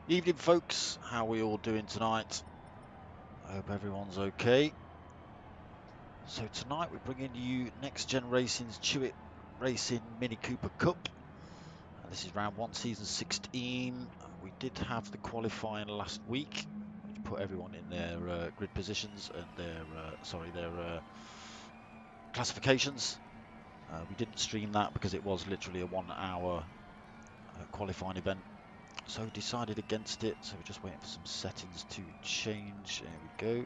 Evening folks, how are we all doing tonight? I hope everyone's okay. So tonight we're bringing you Next Gen Racing's CHewitt Racing Mini Cooper Cup. And this is round 1, season 16. We did have the qualifying last week, which put everyone in their grid positions and their classifications. We didn't stream that because it was literally a 1 hour qualifying event. So decided against it, so we're just waiting for some settings to change. There we go.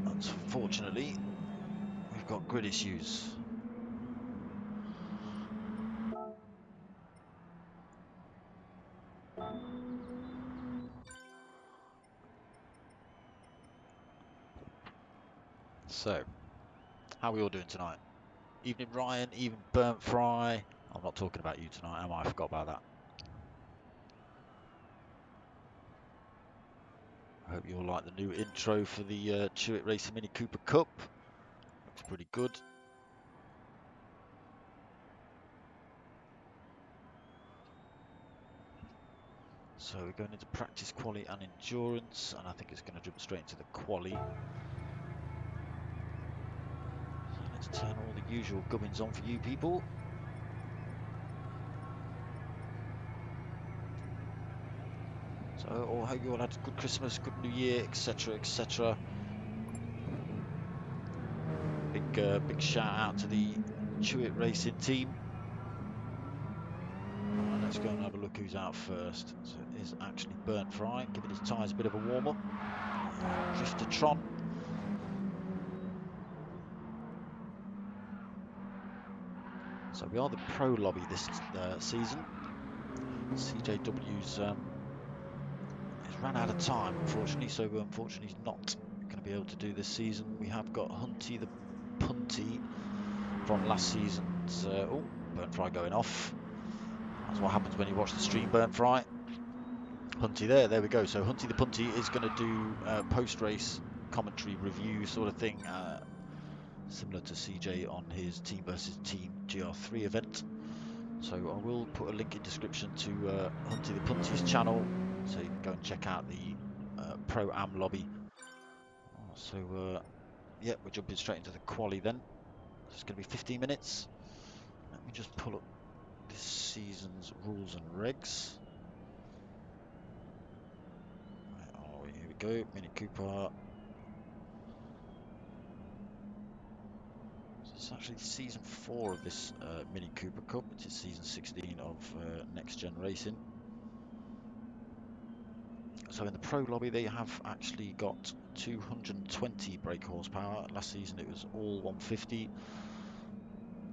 Unfortunately, we've got grid issues. So, how are we all doing tonight? Evening Ryan, evening Burntfry. I'm not talking about you tonight, am I? I forgot about that. I hope you all like the new intro for the CHewitt Racing Mini Cooper Cup. Looks pretty good. So we're going into practice, quali and endurance, and I think it's going to jump straight into the quali. So let's turn all the usual gubbins on for you people. So I hope you all had a good Christmas, good New Year, etc, etc. Big shout out to the CHewitt Racing team. Right, let's go and have a look who's out first. So it is actually Burntfry, giving his tyres a bit of a warm up. Drifter Tron. So we are the pro lobby this season. CJW's has ran out of time, unfortunately, so unfortunately he's not going to be able to do this season. We have got Hunty the Punty from last season's. Oh, Burntfry going off. That's what happens when you watch the stream, Burntfry. Hunty there we go. So Hunty the Punty is going to do post-race commentary review sort of thing, similar to CJ on his Team versus Team GR3 event. So I will put a link in description to Hunty the Punty's channel, so you can go and check out the Pro-Am lobby. So yeah, we're jumping straight into the quali then. It's going to be 15 minutes. Let me just pull up this season's rules and regs. Oh, here we go, Mini Cooper. So it's actually season 4 of this Mini Cooper Cup, which is season 16 of Next Gen Racing. So in the pro lobby they have actually got 220 brake horsepower. Last season it was all 150.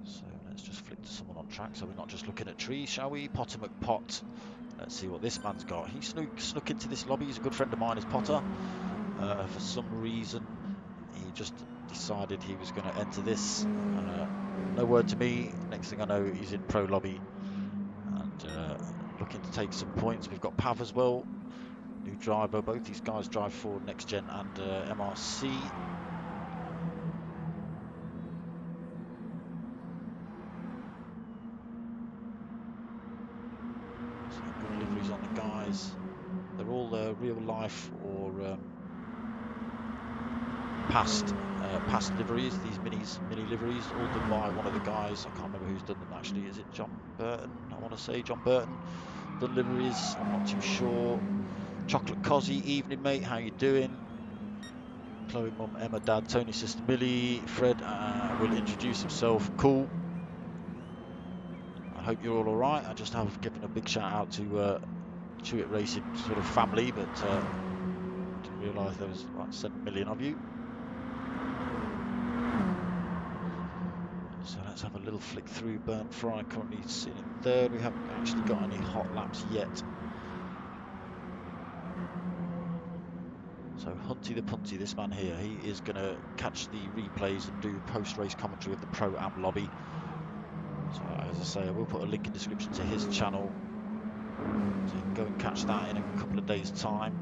So let's just flick to someone on track so we're not just looking at trees, shall we? Potter McPot. Let's see what this man's got. He snuck into this lobby. He's a good friend of mine, is Potter. For some reason he just decided he was going to enter this. No word to me. Next thing I know he's in pro lobby and looking to take some points. We've got Pav as well. New driver, both these guys drive for Next Gen and MRC. So good liveries on the guys. They're all real life or past liveries, these mini liveries, all done by one of the guys. I can't remember who's done them actually. Is it John Burton? I want to say John Burton done liveries. I'm not too sure. Chocolate Cozzy, evening mate, how you doing? Chloe, mum, Emma, dad, Tony, sister Millie, Fred will introduce himself. Cool. I hope you're all alright. I just have given a big shout out to CHewitt Racing sort of family, but didn't realise there was like 7 million of you. So let's have a little flick through. Burntfry currently sitting in third. We haven't actually got any hot laps yet. So Hunty the Punty, this man here, he is going to catch the replays and do post-race commentary of the Pro-Am lobby. So as I say, I will put a link in the description to his channel, so you can go and catch that in a couple of days' time.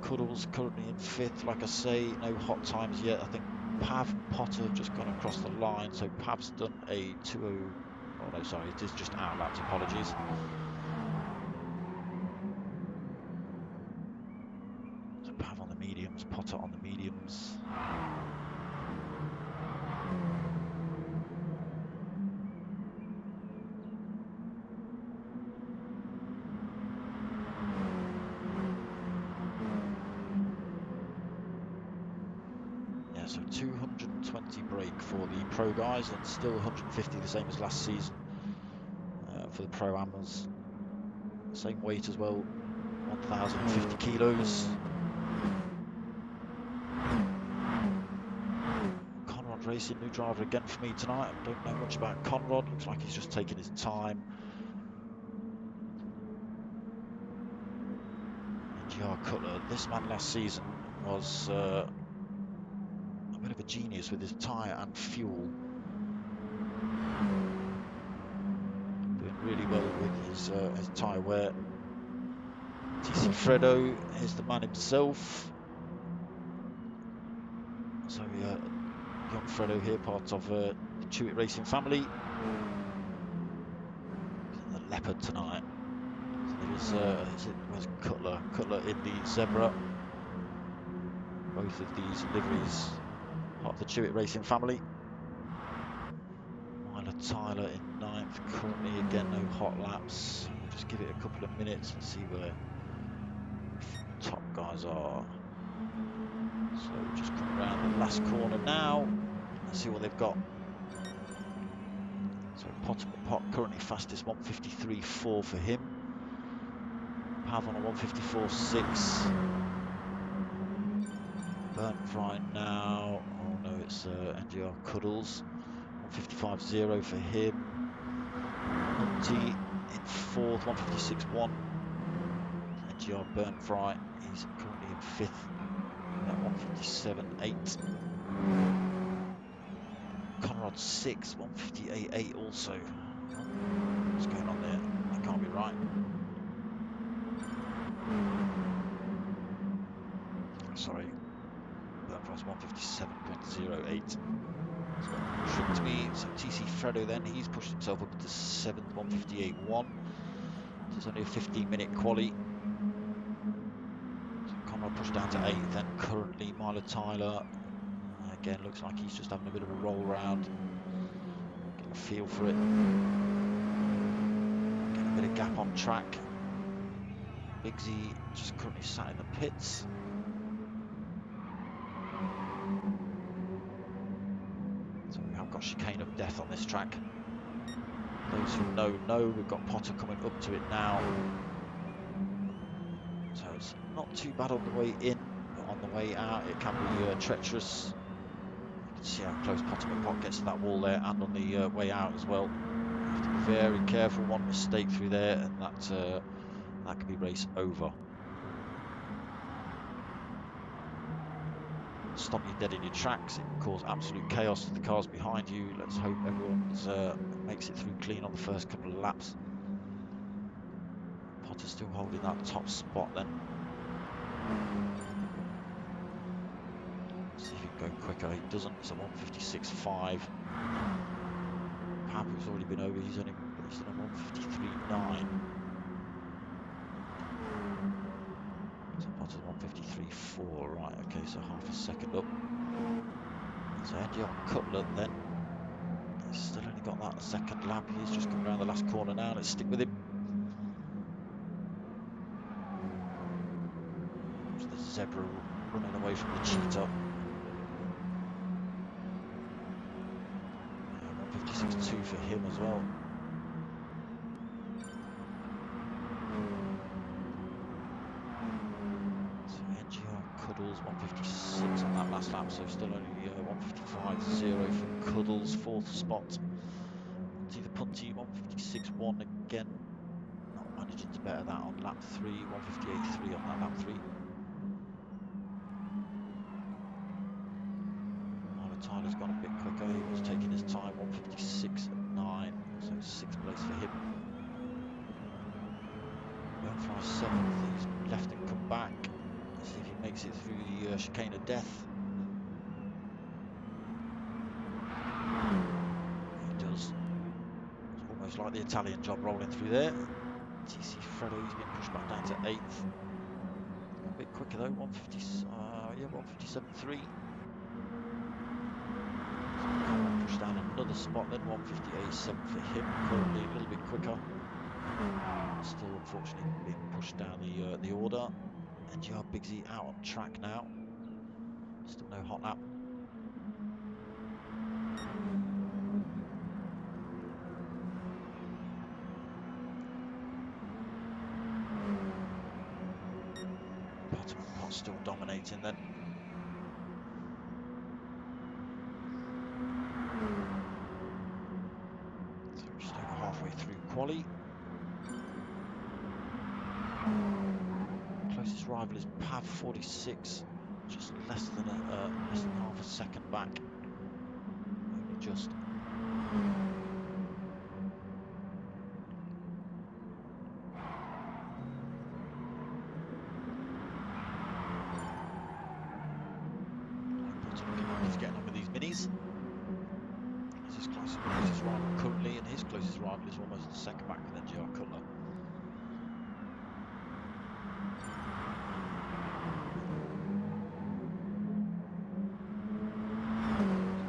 Cuddles currently in fifth, like I say, no hot times yet. I think Pav and Potter have just gone across the line, so Pav's done a 2:0. Oh no, sorry, it is just outlapped, apologies. So Pav on the mediums, Potter on the mediums. Yeah, so 220 brake for the pro guys and still 150, the same as last season for the pro-amers. Same weight as well, 1,050 kilos. Conrod Racing, new driver again for me tonight. I don't know much about Conrod, looks like he's just taking his time. NGR Cutler, this man last season was a bit of a genius with his tyre and fuel. Doing really well with his tyre wear. TC Fredo is the man himself. So young Fredo here, part of the CHewitt Racing family. The Leopard tonight. So there's where's Cutler? Cutler in the Zebra. Both of these liveries part of the CHewitt Racing family. Tyler in ninth, currently again no hot laps. We'll just give it a couple of minutes and see where the top guys are. So we'll just come around the last corner now. Let's see what they've got. So Pot currently fastest, 153.4 for him. Pav on a 154.6. Burntfry now. Oh no, it's NGR Cuddles. 155.0 for him. Hunty in fourth, 156.1. NGR Burntfry, he's currently in fifth at 157.8. Conrod 6, 158.8 also. What's going on there? That can't be right. Sorry. Burntfry's 157.08. That's what tricked me. So TC Fredo then, he's pushed himself up to 7th, 158.1. There's only a 15-minute quali. So Conrad pushed down to 8th, then currently Tyler. Again, looks like he's just having a bit of a roll around. Get a feel for it. Get a bit of gap on track. Bigsy just currently sat in the pits. So we have got Chicane of Death on this track. Those who know, we've got Potter coming up to it now. So it's not too bad on the way in, but on the way out it can be treacherous. You can see how close Potter Pot gets to that wall there, and on the way out as well. You have to be very careful. One mistake through there and that could be race over. Stop you dead in your tracks. It can cause absolute chaos to the cars behind you. Let's hope everyone makes it through clean on the first couple of laps. Potter's still holding that top spot then. See if he can go quicker. He doesn't. It's a 156.5. Pav, who's already been over, he's done a 153.9. So Potter's 153.4, right, okay, so half a second up. So NGR Cutler then, he's still only got that second lap. He's just come around the last corner now. Let's stick with him. There's the zebra running away from the cheetah. 156.2 for him as well. So NGR Cuddles 156 on that last lap, so still only 155.0 for Cuddles, fourth spot. Hunty the Punty 156.1 again, not managing to better that on lap 3, 158.3 on that lap 3. Tyler's gone a bit quicker, he was taking his time, 156.9, so 6th place for him. Burntfry 7th, he's left and come back. Let's see if he makes it through the chicane of death. He does. It's almost like the Italian job rolling through there. TC Fredo, he's been pushed back down to 8th. A bit quicker though, 157.3. Push down another spot then, 158.7 for him, currently a little bit quicker. Still unfortunately being pushed down the order. NGR Bigsy out on track now. Still no hot lap. Potter and Pav still dominating then. Halfway through quali. Closest rival is Pav 46, just less than half a second back. Only just. He's getting on with these minis. He's his closest rival currently, and his closest rival is almost the second back with NGR Cutler.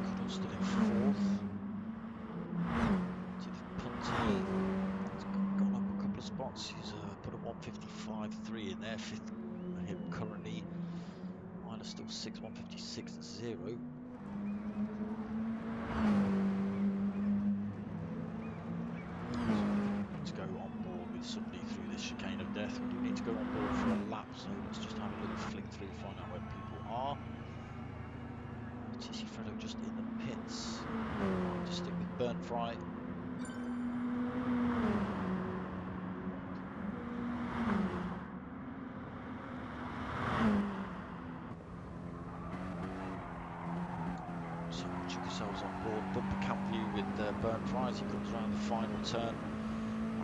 Cuddle's still in 4th. Punty, he's gone up a couple of spots. He's put a 155.3 in there, 5th for him currently. Mine are still 6, 156.0. Somebody through this chicane of death. We do need to go on board for a lap, so let's just have a little flick through, find out where people are. TC Fredo just in the pits. Just stick with Burntfry. So check yourselves on board. Bumper camp view with Burntfry as he comes around the final turn.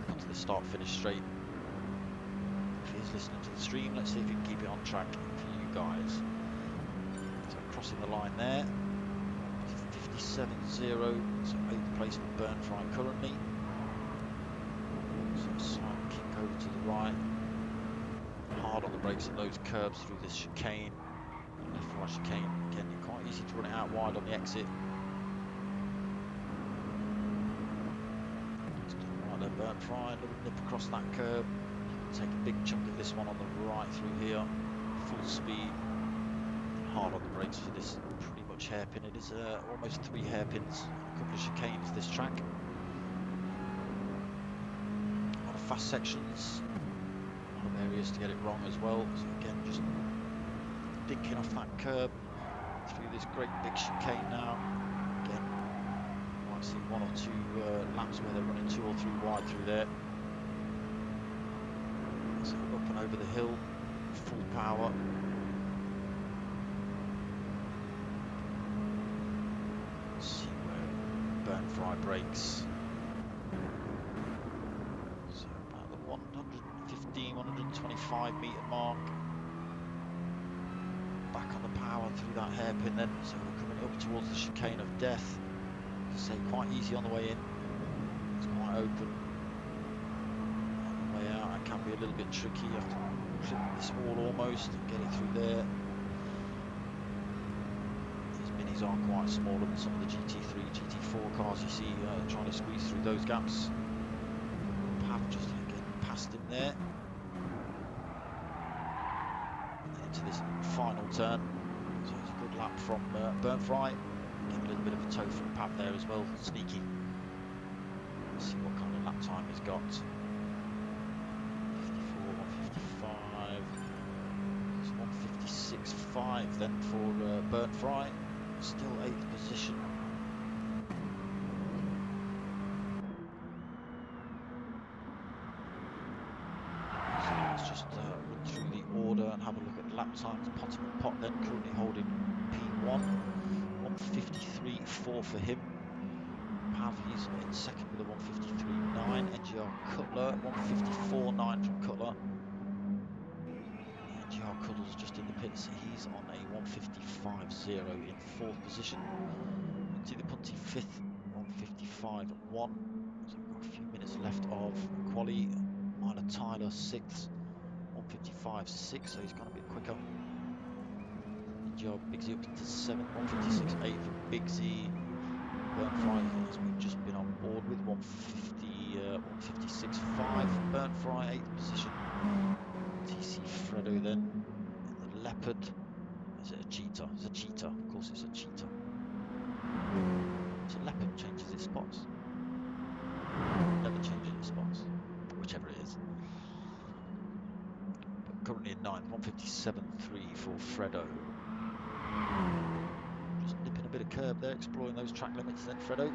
Onto the start-finish straight. If he is listening to the stream, let's see if he can keep it on track for you guys. So crossing the line there, 57.0, so 8th place for Burntfry currently. So slight kick over to the right, hard on the brakes at those curbs through this chicane. Left-right chicane, again, quite easy to run it out wide on the exit. Burntfry, a little nip across that curb. Take a big chunk of this one on the right through here. Full speed. Hard on the brakes for this pretty much hairpin. It is almost 3 hairpins, a couple of chicanes this track. A lot of fast sections, a lot of areas to get it wrong as well. So again, just dinking off that curb through this great big chicane now. Again, see 1 or 2 laps where they're running 2 or 3 wide through there. So up and over the hill, full power. Let's see where Burntfry brakes. So about the 115, 125 metre mark. Back on the power through that hairpin then. So we're coming up towards the chicane of death. Say quite easy on the way in, it's quite open. On the way out it can be a little bit tricky, you have to clip this wall almost and get it through there. These minis are quite smaller than some of the GT3, GT4 cars you see trying to squeeze through those gaps. Pav just getting past him there. And then into this final turn. So it's a good lap from Burntfry. Getting a little bit of a tow from Pav there as well, sneaky. Let's see what kind of lap time he's got. 156.5 then for Burntfry, still 8th position. So let's just run through the order and have a look at the lap times. Potter and Pav then currently holding P1, 153.4 for him. Pav is in second with a 153.9. NGR Cutler, 154.9 from Cutler. NGR Cutler's just in the pits. He's on a 155.0 in 4th position. Hunty the Punty 5th, 155.1. So we've got a few minutes left of quali. Tyler 6th, 155.6. So he's gone a bit quicker. NGR Bigsy up to 7th, 156.8 for Bigsy. Burntfry, as we've just been on board with, 156.5 for Burntfry, 8th position. TC Fredo then, the Leopard. Is it a cheetah? It's a cheetah, of course it's a cheetah. So Leopard changes its spots. Never changes its spots, whichever it is. But currently in 9th, 157.3 for Fredo. Just nipping a bit of curb there, exploring those track limits then, Fredo.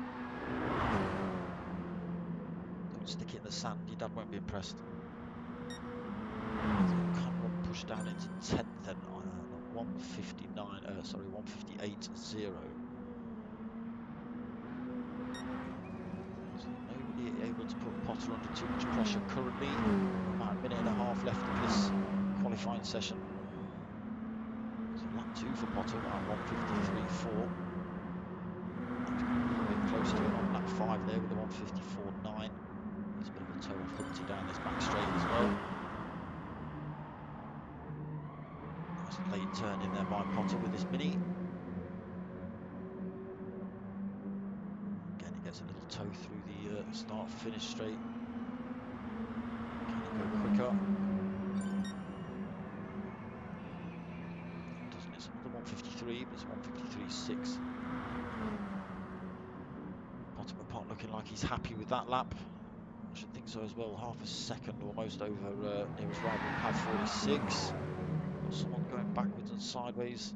Don't stick it in the sand, your dad won't be impressed. Conrod pushed down into 10th then on 158.0. So nobody able to put Potter under too much pressure currently. About a minute and a half left of this qualifying session. Lap 2 for Potter at 153.4. He's got a little bit close to it on lap 5 there with the 154.9. There's a bit of a toe off Hunty down this back straight as well. There's a late turn in there by Potter with this mini. Again, he gets a little toe through the start-finish straight. Can he go quicker? 153, but it's 153.6. Potter and Pav looking like he's happy with that lap. I should think so as well. Half a second almost over nearest rival Pav 46. Got someone going backwards and sideways.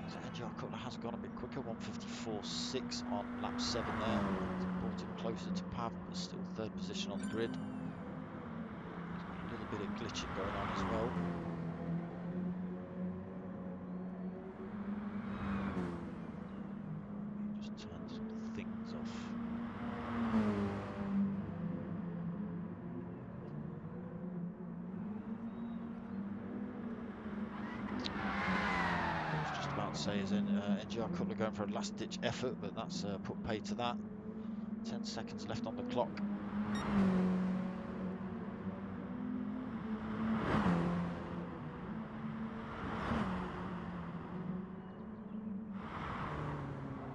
So NGR Cutler has gone a bit quicker. 154.6 on lap 7 there. It's brought him closer to Pav, but still 3rd position on the grid. There's a little bit of glitching going on as well. Say is in NGR Cutler going for a last-ditch effort, but that's put pay to that. 10 seconds left on the clock.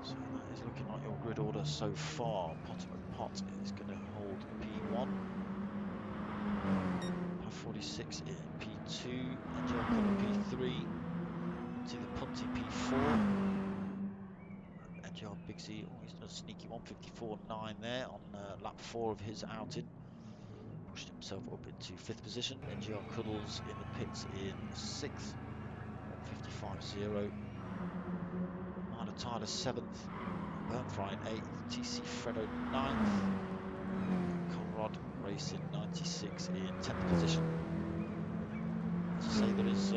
So that is looking like your grid order so far. Potter and Pav is going to hold P1. Pav 46 in P2. NGR Cutler P3. To the Punty P4. NGR Bigsy, he's done a sneaky 154.9 there on lap 4 of his outing. Pushed himself up into 5th position. NGR Cuddles in the pits in 6th, 155.0. Tyler 7th. Burntfry 8th. TC Fredo 9th. Conrod Racing 96 in 10th position. To say there is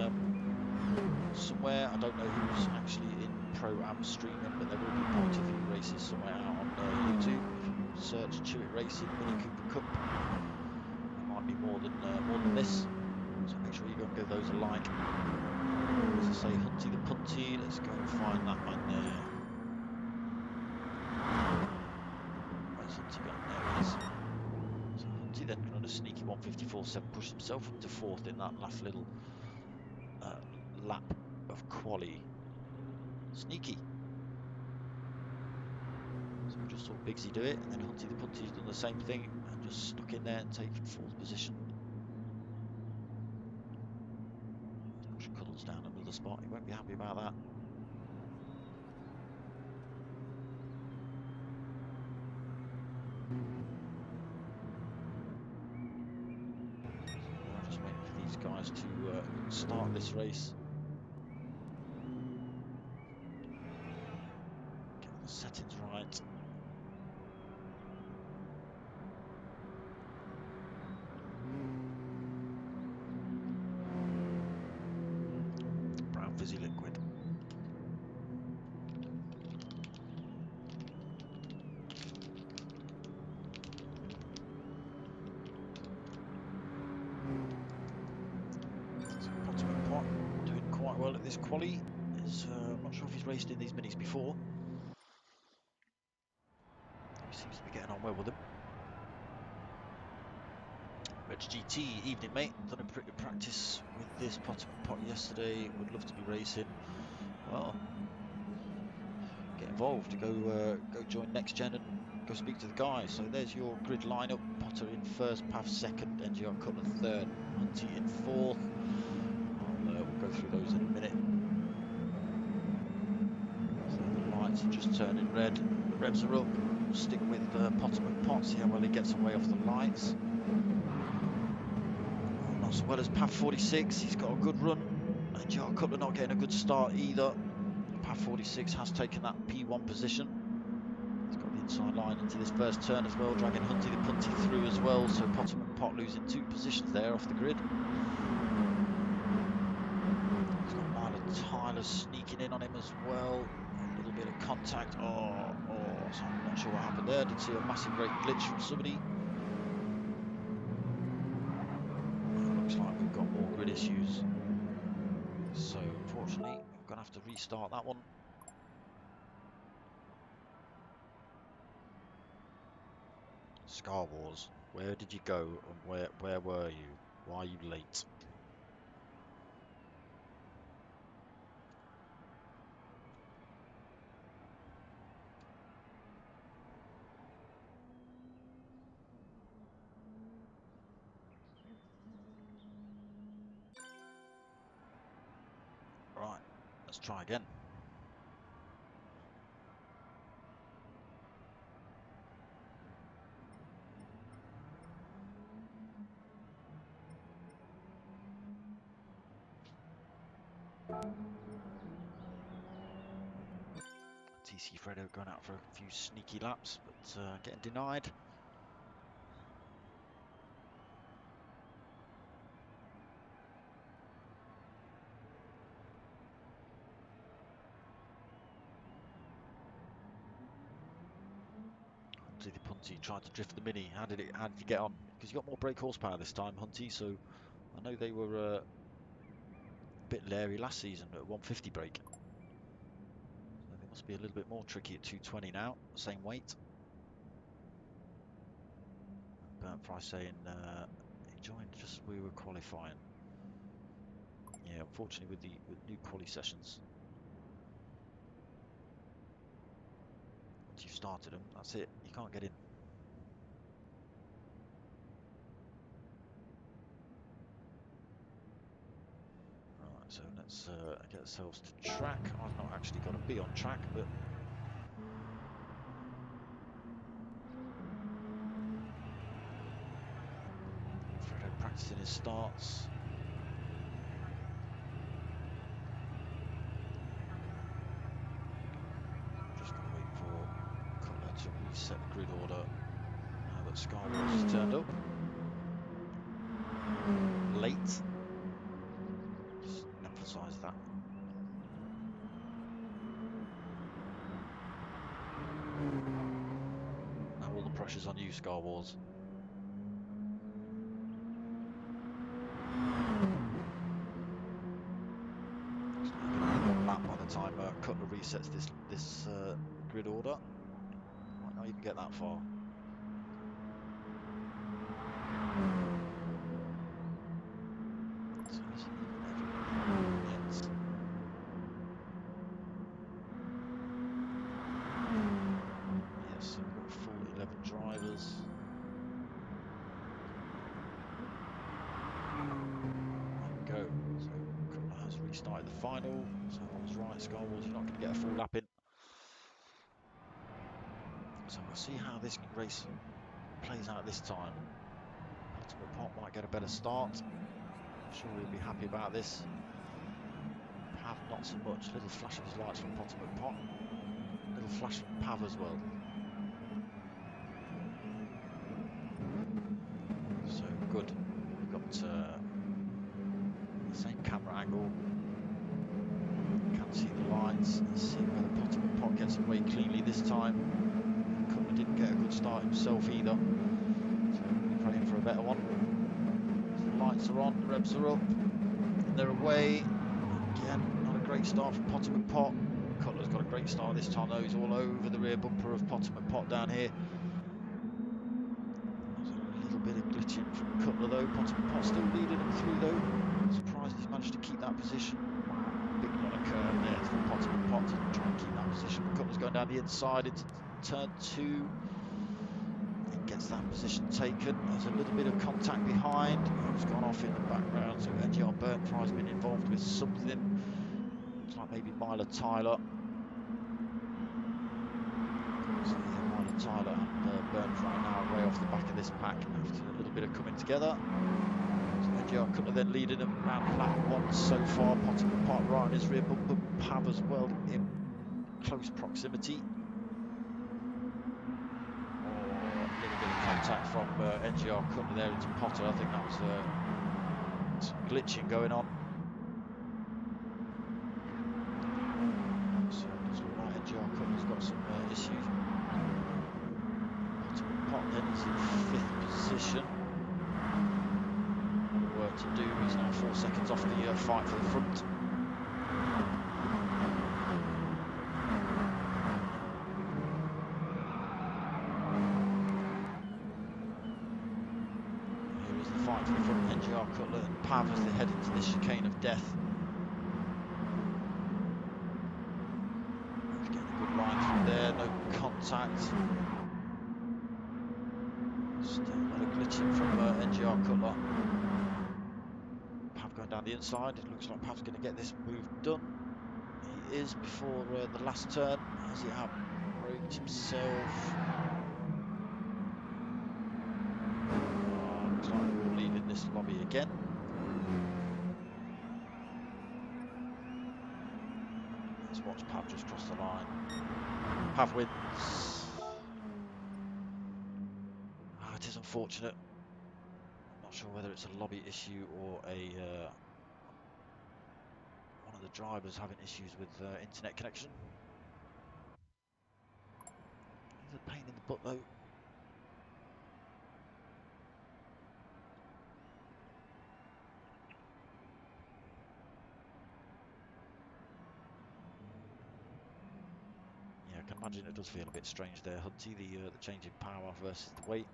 somewhere, I don't know who's actually in Pro-Am streaming, but there will be point of view races somewhere out on YouTube. If you search CHewitt Racing Mini Cooper Cup, there might be more than this, so make sure you go and give those a like. As I say, Hunty the Punty, let's go and find that man there. Where's Hunty gone? There he is. So Hunty then running a sneaky 154.7, pushed himself up to 4th in that last little lap of quali. Sneaky. So we just saw Bigsy do it, and then Hunty the Punty's done the same thing and just stuck in there and taken 4th position. Push Cuddles down another spot. He won't be happy about that. Just waiting for these guys to start this race. Get the settings right. Brown fizzy liquid. So Potter and Pav doing quite well at this quali. I'm not sure if he's raced in these minis before. He seems to be getting on well with them. Reg GT, evening mate. Done a pretty practice with this Potter and Pav yesterday. Would love to be racing. Well, get involved. Go join Next Gen and go speak to the guys. So there's your grid lineup. Potter in 1st, Pav 2nd, NGR Cutler 3rd, Hunty in 4th. We'll go through those in a minute. So the lights are just turning red. The revs are up. We'll stick with Potter and Pav, see how well he gets away off the lights. Not so well as Pav 46. He's got a good run. NGR Cutler not getting a good start either. Pav 46 has taken that P1 position. He's got the inside line into this first turn as well, dragging Hunty the Punty through as well, so Potter and Pav losing 2 positions there off the grid. He's got Myler Tyler sneaking in on him as well. A little bit of contact. So I'm not sure what happened there. I did see a massive great glitch from somebody. It looks like we've got more grid issues. So unfortunately, we're going to have to restart that one. Skawars, where did you go and where were you? Why are you late? Right, let's try again. TC Fredo going out for a few sneaky laps, but getting denied. Hunty the Punty tried to drift the Mini. How did you get on? Because you got more brake horsepower this time, Hunty. So I know they were a bit leery last season at 150 brake. So they must be a little bit more tricky at 220 now. Same weight. Burntfry saying he joined just as we were qualifying. Yeah, unfortunately with new quali sessions. Once you've started them, that's it. You can't get in. Right, so let's get ourselves to track. I've not actually got to be on track, but Fredo practicing his starts. Just got to wait for Cutler to reset the grid order now that Skywars has turned up. Late. Just emphasise that. Now all the pressure's on you, Skywars. One lap by the time Cutler resets this grid order. Might not even get that far. started the final, so I was right, Skywars, you're not going to get a full lap in. So we'll see how this race plays out this time. Potter and Pav might get a better start. I'm sure he'll be happy about this. Pav not so much. Little flash of his lights from Potter and Pav. Little flash from Pav as well. So good. We've got the same camera angle. Can see the lights. See whether Potter and Pav gets away cleanly this time. Cutler didn't get a good start himself either. So we're praying for a better one. So the lights are on, the revs are up, and they're away. Again, not a great start from Potter and Pav. Cutler's got a great start this time though. He's all over the rear bumper of Potter and Pav down here. There's a little bit of glitching from Cutler though. Potter and Pav still leading him through though. I'm surprised he's managed to keep that position. Big lot of curve there from Potter and Pav to try and keep that position. Cutler's going down the inside into turn 2. It gets that position taken. There's a little bit of contact behind. Who's gone off in the background? So NGR Burntfry's been involved with something. Looks like maybe Tyler. So yeah, Tyler and Burntfry now way off the back of this pack after a little bit of coming together. So NGR Cutler then leading them around lap 1 so far. Potter and Pav right on his rear bumper. Pav as well in close proximity. Contact from NGR Cutler there into Potter. I think that was some glitching going on. So it does look like NGR Cutler's got some issues. Potter and Pav then is in 5th position. More work to do. He's now 4 seconds off the fight for the front. Fight for the front, NGR Cutler and Pav as they head into this chicane of death. He's getting a good line through there, no contact. Still a lot of glitching from NGR Cutler. Pav going down the inside. It looks like Pav's going to get this move done. He is before the last turn. Has he outbraked himself? This lobby again. Let's watch Pav just cross the line. Pav wins. It is unfortunate. I'm not sure whether it's a lobby issue or a one of the drivers having issues with internet connection. It's a pain in the butt though. I can imagine it does feel a bit strange there, Hunty, the change in power versus the weight.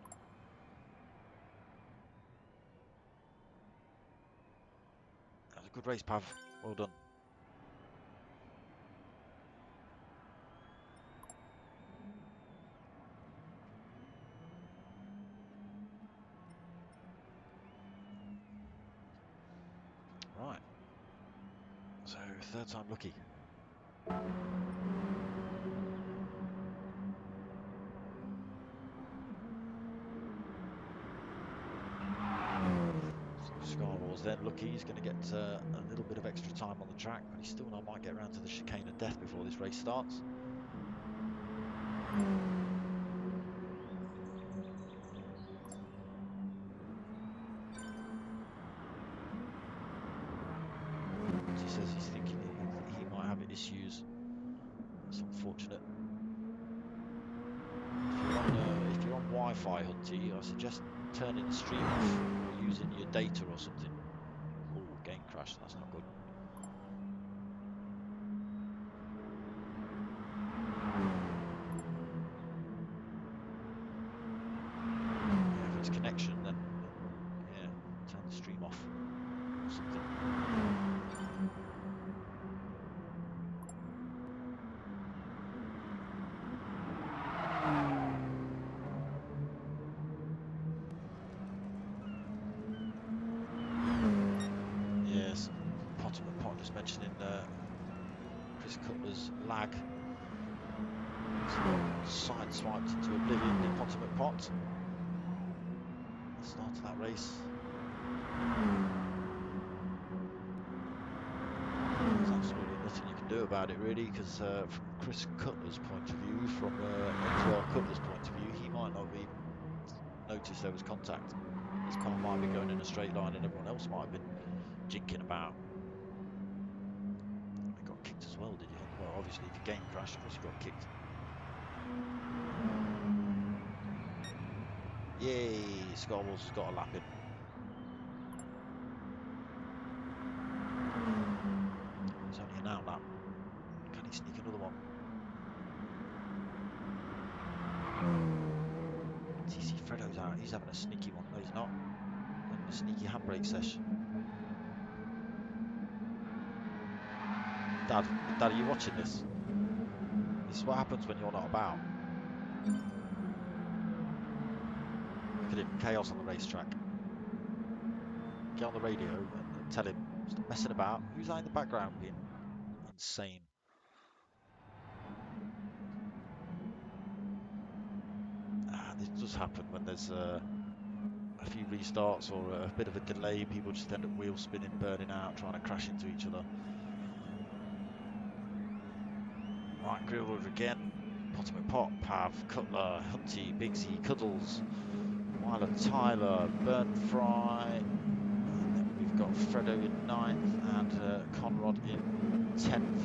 That was a good race, Pav. Well done. Right. So, 3rd time lucky. Skawars then lucky, he's going to get a little bit of extra time on the track, but he still might get around to the chicane of death before this race starts. He says he's thinking he might have issues. That's unfortunate. If you're on Wi-Fi, Hunty, I suggest turning the stream off or using your data or something. Oh, game crash, that's not good. Yeah, if it's connection, then yeah, turn the stream off or something. drivers lag. Sideswiped into oblivion in Potter and Pav. Start of that race. There's absolutely nothing you can do about it really, because from Chris Cutler's point of view, from NGR Cutler's point of view, he might not have even noticed there was contact. His car might be going in a straight line and everyone else might have been jinking about. You got kicked as well, did you? Well, obviously if your game crashed, of course you got kicked. Yay, Skawars has got a lap in. It's only an out lap. Can he sneak another one? TC Fredo's out. He's having a sneaky one. No, he's not. Having a sneaky handbrake session. Dad, are you watching this? This is what happens when you're not about. Look at him, chaos on the racetrack. Get on the radio and tell him, stop messing about. Who's that in the background being insane? This does happen when there's a few restarts or a bit of a delay. People just end up wheel spinning, burning out, trying to crash into each other. Right, grill order again. Potter and Pav, Pav, Cutler, Hunty, Bigsy, Cuddles, Tyler, Burntfry. And then we've got Fredo in 9th and Conrod in 10th.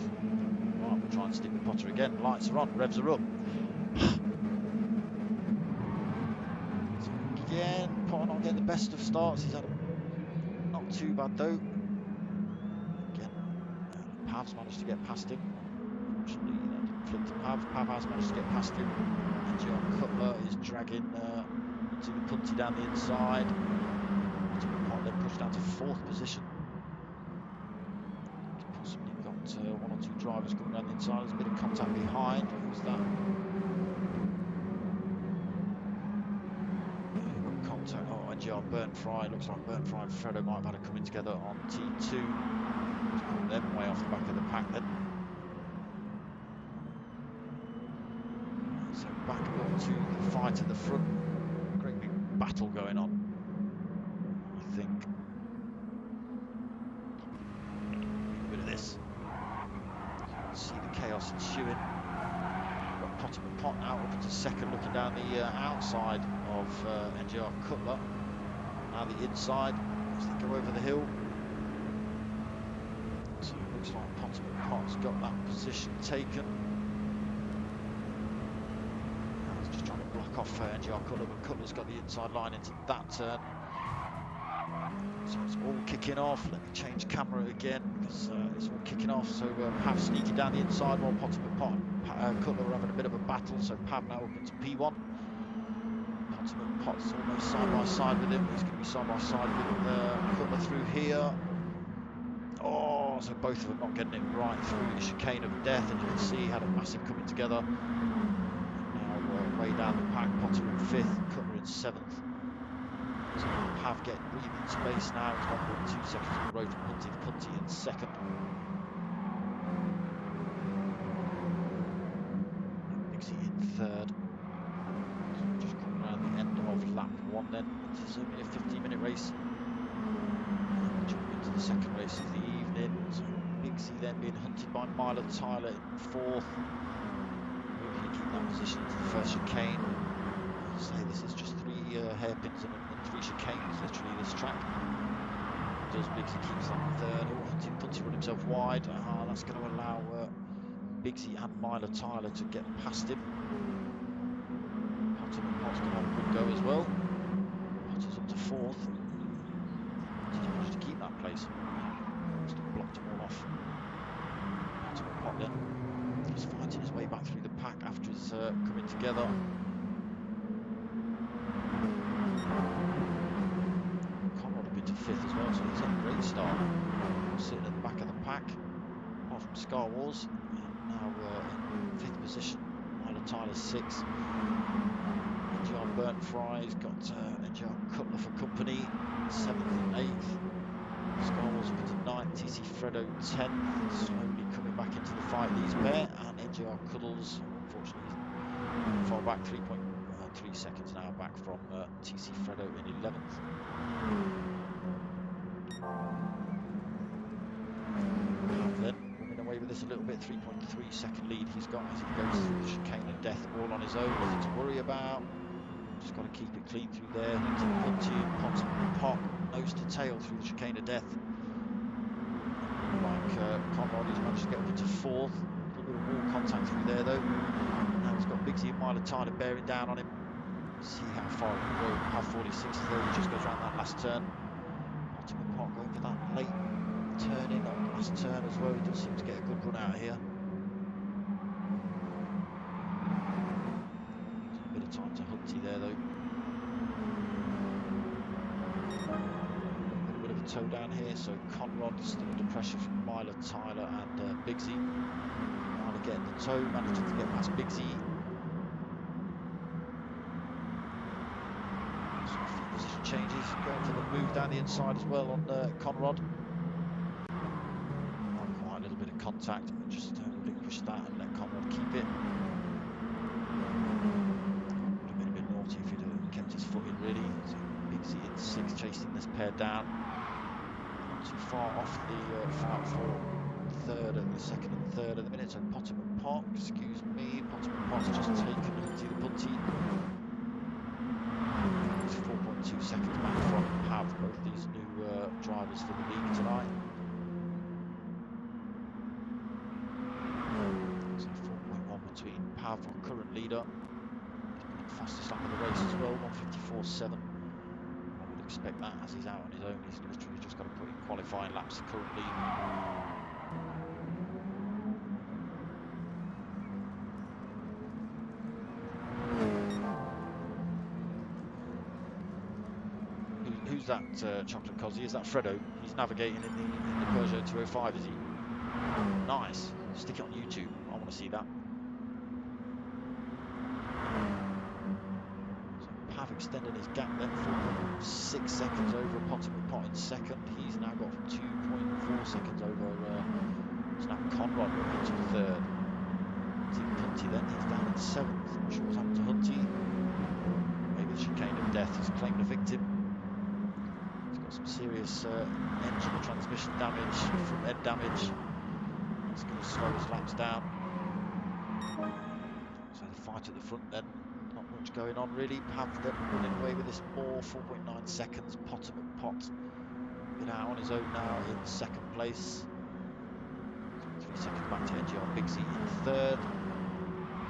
Right, we'll try and stick with Potter again. Lights are on, revs are up. So again, Potter not getting the best of starts. He's had not too bad though. Again, Pav's managed to get past him. Unfortunately, that didn't flick to Pav. Pav has managed to get past him. NGR Cutler is dragging to the Hunty down the inside. Then pushed down to 4th position. Possibly got 1 or 2 drivers coming down the inside. There's a bit of contact behind. Who's that? Contact. Oh, NGR Burntfry. Looks like Burntfry and Fredo might have had a coming together on T2. Put them way off the back of the pack then. So back up to the fight at the front. Great big battle going on, I think. A bit of this. You can see the chaos ensuing. Got Potter and Pav now up into 2nd, looking down the outside of NGR Cutler. Now the inside as they go over the hill. So it looks like Potter and Pav's got that position taken. Just trying to block off NGR Cutler, but Cutler's got the inside line into that turn. So it's all kicking off. Let me change camera again because it's all kicking off. So Pav sneaking down the inside while Potter and Cutler are having a bit of a battle. So Pav now up into P1. Potter and Pav's almost side by side with him. He's going to be side by side with Cutler through here. Oh, so both of them not getting it right through the chicane of death, and you can see had a massive coming together. Way down the pack, Potter in 5th, Cutler in 7th. So Pav getting breathing space now. It's 1.2 seconds on the road from Hunty in 2nd. Bigsy in 3rd. So we're just coming around the end of lap 1 then. It's only a 15-minute race. And jump into the 2nd race of the evening. So Bigsy then being hunted by Tyler in 4th. Keep that position into the 1st chicane. As I say, this is just 3 hairpins and 3 chicanes, literally, this track. Does Bigsy keeps that 3rd. Oh, Hunty run himself wide. That's going to allow Bigsy and Tyler to get past him. Potter and Pav's going to have a good go as well. Potter's up to 4th. He's managed to keep that place. Must have blocked them all off. Potter and Pav then. He's fighting his way back through the pack after his coming together. Conrod up into 5th as well, so he's had a great start. Sitting at the back of the pack, apart from Skawars, and now in 5th position. Tyler's 6th. NGR Burntfry's got NGR Cutler for company, 7th and 8th. Skawars up into 9th. TC Fredo 10th, slowly coming coming back into the fight, these pair, and NGR Cuddles, unfortunately, far back, 3.3 seconds now back from TC Fredo in 11th. Pav then running away with this a little bit, 3.3 second lead he's got as he goes through the chicane of death all on his own, nothing to worry about. Just got to keep it clean through there. Hunty and Potter and Pav, nose to tail through the chicane of death. Like Conrod, who's managed to get up into 4th. A little bit of wall contact through there though. Now he's got Bigsy and Mile of Tyler bearing down on him. See how far he can go. Pav 46 there, he just goes around that last turn. Potter and Pav going for that late turn in on the last turn as well. He does seem to get a good run out here. A bit of time to Hunty there though. Toe down here, so Conrod still under pressure from Mile of Tyler and Bigsy. Mile getting the toe, managing to get past Bigsy. So a few position changes, going for the move down the inside as well on Conrod. Quite a little bit of contact, but just relinquish that and let Conrod keep it. Would have been a bit naughty if he'd have kept his foot in really. So Bigsy in 6th, chasing this pair down. Too far off the fight for 3rd and the 2nd and 3rd at the minute. So Potter and Pav, excuse me, Potter and Pav's just taken Hunty the Punty. He's 4.2 seconds back from Pav, both these new drivers for the league tonight. So 4.1 between Pav, our current leader. Fastest lap of the race as well, 1:54.7. Expect that as he's out on his own. He's literally just got to put in qualifying laps currently. Who's that chocolate cozzy? Is that Fredo? He's navigating in the Peugeot 205, is he? Nice. Stick it on YouTube. I want to see that. Pav extending his gap then, 4.6 seconds over Potter and Pav in 2nd. He's now got 2.4 seconds over. It's now Conrod into 3rd. Hunty then, he's down in 7th. Not sure what's happened to Hunty. Maybe the chicane of death has claimed a victim. He's got some serious engine and transmission damage, front end damage. It's going to slow his laps down. So the fight at the front then. Going on really. Pav then running away with this more, 4.9 seconds. Potter and Pav been out on his own now in 2nd place. 3 seconds back to NGR Bigsy in 3rd.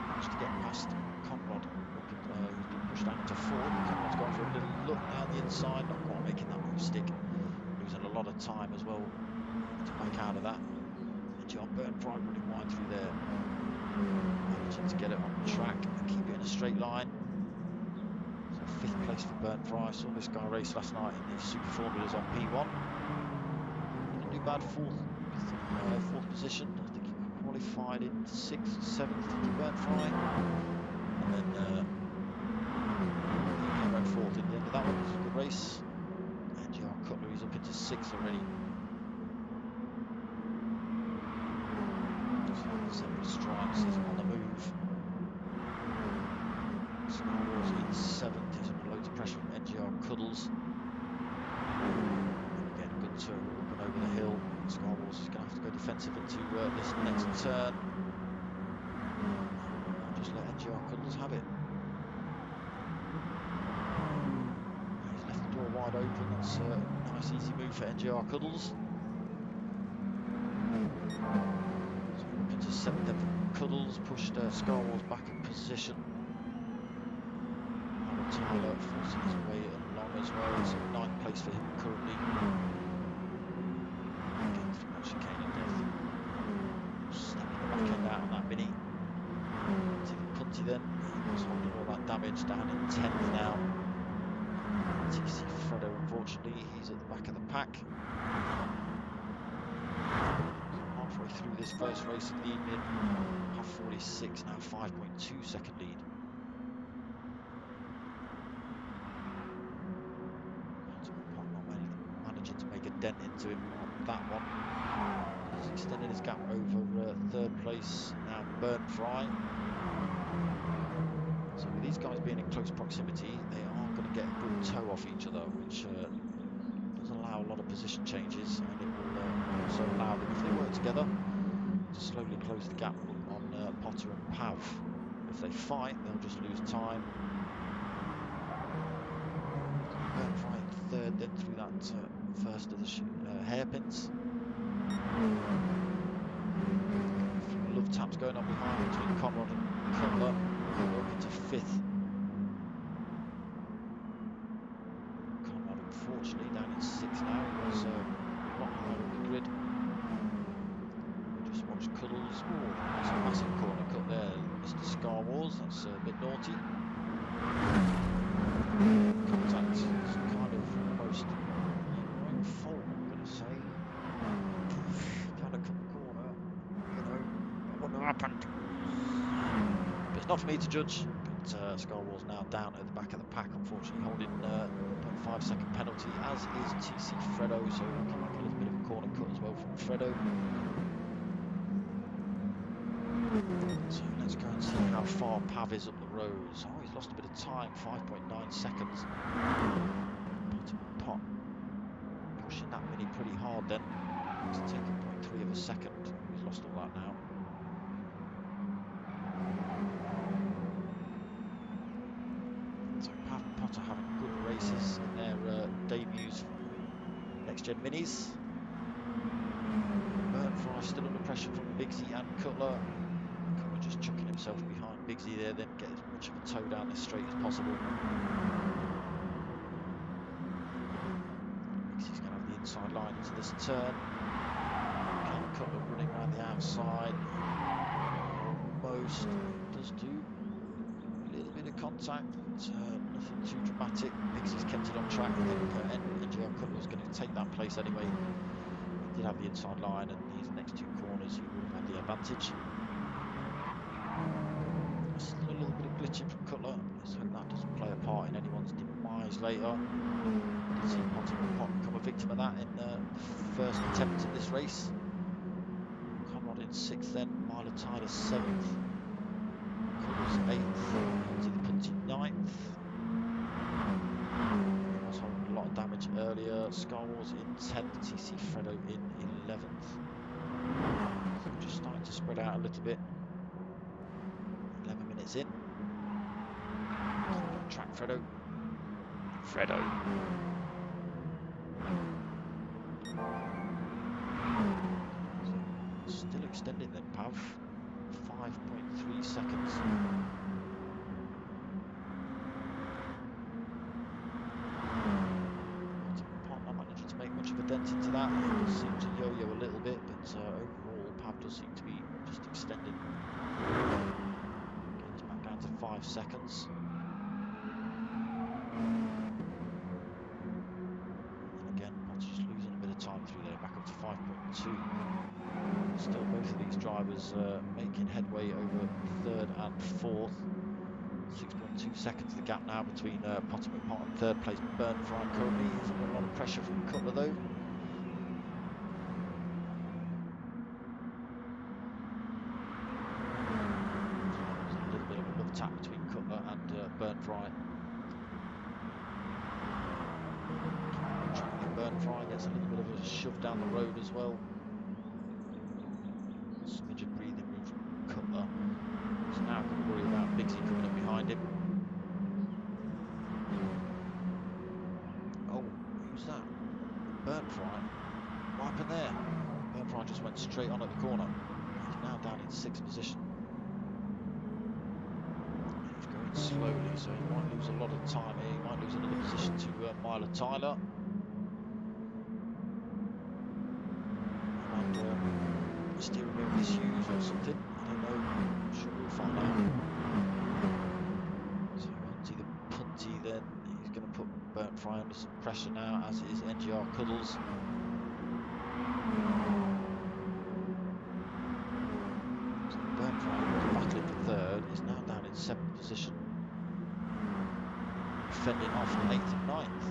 Managed to get past Conrod. He's been pushed down to 4th. Conrod's gone for a little look down the inside, not quite making that move stick. Losing a lot of time as well to back out of that. NGR Burntfry running wide through there. Managing to get it on track and keep it in a straight line. 5th place for Burntfry. Saw this guy race last night in the Super Formulas on P1. Didn't do bad, 4th position. I think he qualified in 6th, 7th to Burntfry. And then he came out 4th in the end of that one. It was a good race. NGR Cutler, he's up into 6th already. Several strikes, he's on the move. Skawars in 7th, he's under loads of pressure from NGR Cuddles. Again, a good turn up and over the hill. Skawars is going to have to go defensive into this next turn. I'll just let NGR Cuddles have it. He's left the door wide open, that's a nice easy move for NGR Cuddles. So up into 7th then for Cuddles, pushed Skawars back in position. Tyler forcing his way along as well, so 9th place for him currently. Again through that chicane of death. Snapping the back end out on that mini. Hunty then, he's holding all that damage, down in 10th now. TC Fredo, unfortunately, he's at the back of the pack. So halfway through this first race of the evening, Pav 46, now 5.2 second lead. Managing to make a dent into him on that one. He's extended his gap over third place, now Burntfry. So with these guys being in close proximity, they are going to get a good toe off each other, which does allow a lot of position changes, and it will also allow them, if they work together, to slowly close the gap on Potter and Pav. If they fight, they'll just lose time. Burntfry in third, then through that first of the hairpins. A few love taps going on behind between Conrod and Cutler. They're up into fifth. Conrod, unfortunately, down in sixth now. He was a lot higher on the grid. We just watched Cuddles. Oh, that's a massive corner cut there. Mr. Skawars, that's a bit naughty. Contact is kind of almost your own fault, I'm going to say. Kind of cut the corner, you know, it wouldn't have happened. But it's not for me to judge. But Skawars now down at the back of the pack, unfortunately, holding 0.5 second penalty, as is TC Fredo. So looking like a little bit of a corner cut as well from Fredo. So let's go and see how far Pav is up the roads. Oh, he's lost a bit of time, 5.9 seconds. Pot pushing that mini pretty hard then. It's taking 0.3 of a second. He's lost all that now. So Pav and Potter having good races in their debuts next gen minis. Burntfry still under pressure from Bigsy and Cutler. Cutler just chucking himself behind Bigsy there, then get as much of a toe down this straight as possible. Bigsy's going to have the inside line into this turn. Again, Cutler running around the outside. Almost does do a little bit of contact, but nothing too dramatic. Bigsy's kept it on track. I think NGR Cutler was going to take that place anyway. He did have the inside line, and these next two corners he would have had the advantage. Still a little bit of glitching from Cutler. Let's hope that doesn't play a part in anyone's demise later. Did see Potter and Pav become a victim of that in the first attempt at this race. Conrod in sixth then, Myler Tyler seventh. Cutler's eighth, into the Hunty ninth. Was holding a lot of damage earlier. Skawars in 10th, TC Fredo in 11th. So we're just starting to spread out a little bit. 11 minutes in. Track Fredo. Still extending then, Pav. 5.3 seconds. Not managing to make much of a dent into that. It does seem to yo-yo a little bit, but overall Pav does seem to be just extending. Again, he's back down to 5 seconds. And again, Potter's just losing a bit of time through there, back up to 5.2. Still both of these drivers making headway over third and fourth. 6.2 seconds the gap now between Potter and Pav and third place Burntfry currently. He's under a lot of pressure from Cutler though. There's a little bit of a love tap between Cutler and Burntfry. Burntfry gets a little bit of a shove down the road as well. Smidge of breathing room from Cutler. He's now got to worry about Bigsy coming up behind him. Oh, who's that? Burntfry. What happened there? Burntfry just went straight on at the corner. He's now down in 6th position. He's going slowly, so he might lose a lot of time here. He might lose another position to Myler Tyler. And steering wheel issues or something. I don't know. I'm sure we'll find out. So Hunty the punty then. He's going to put Burntfry under some pressure now, as is NGR Cuddles. So Burntfry, who was battling for third, is now down in 7th position. Fending off 8th and 9th.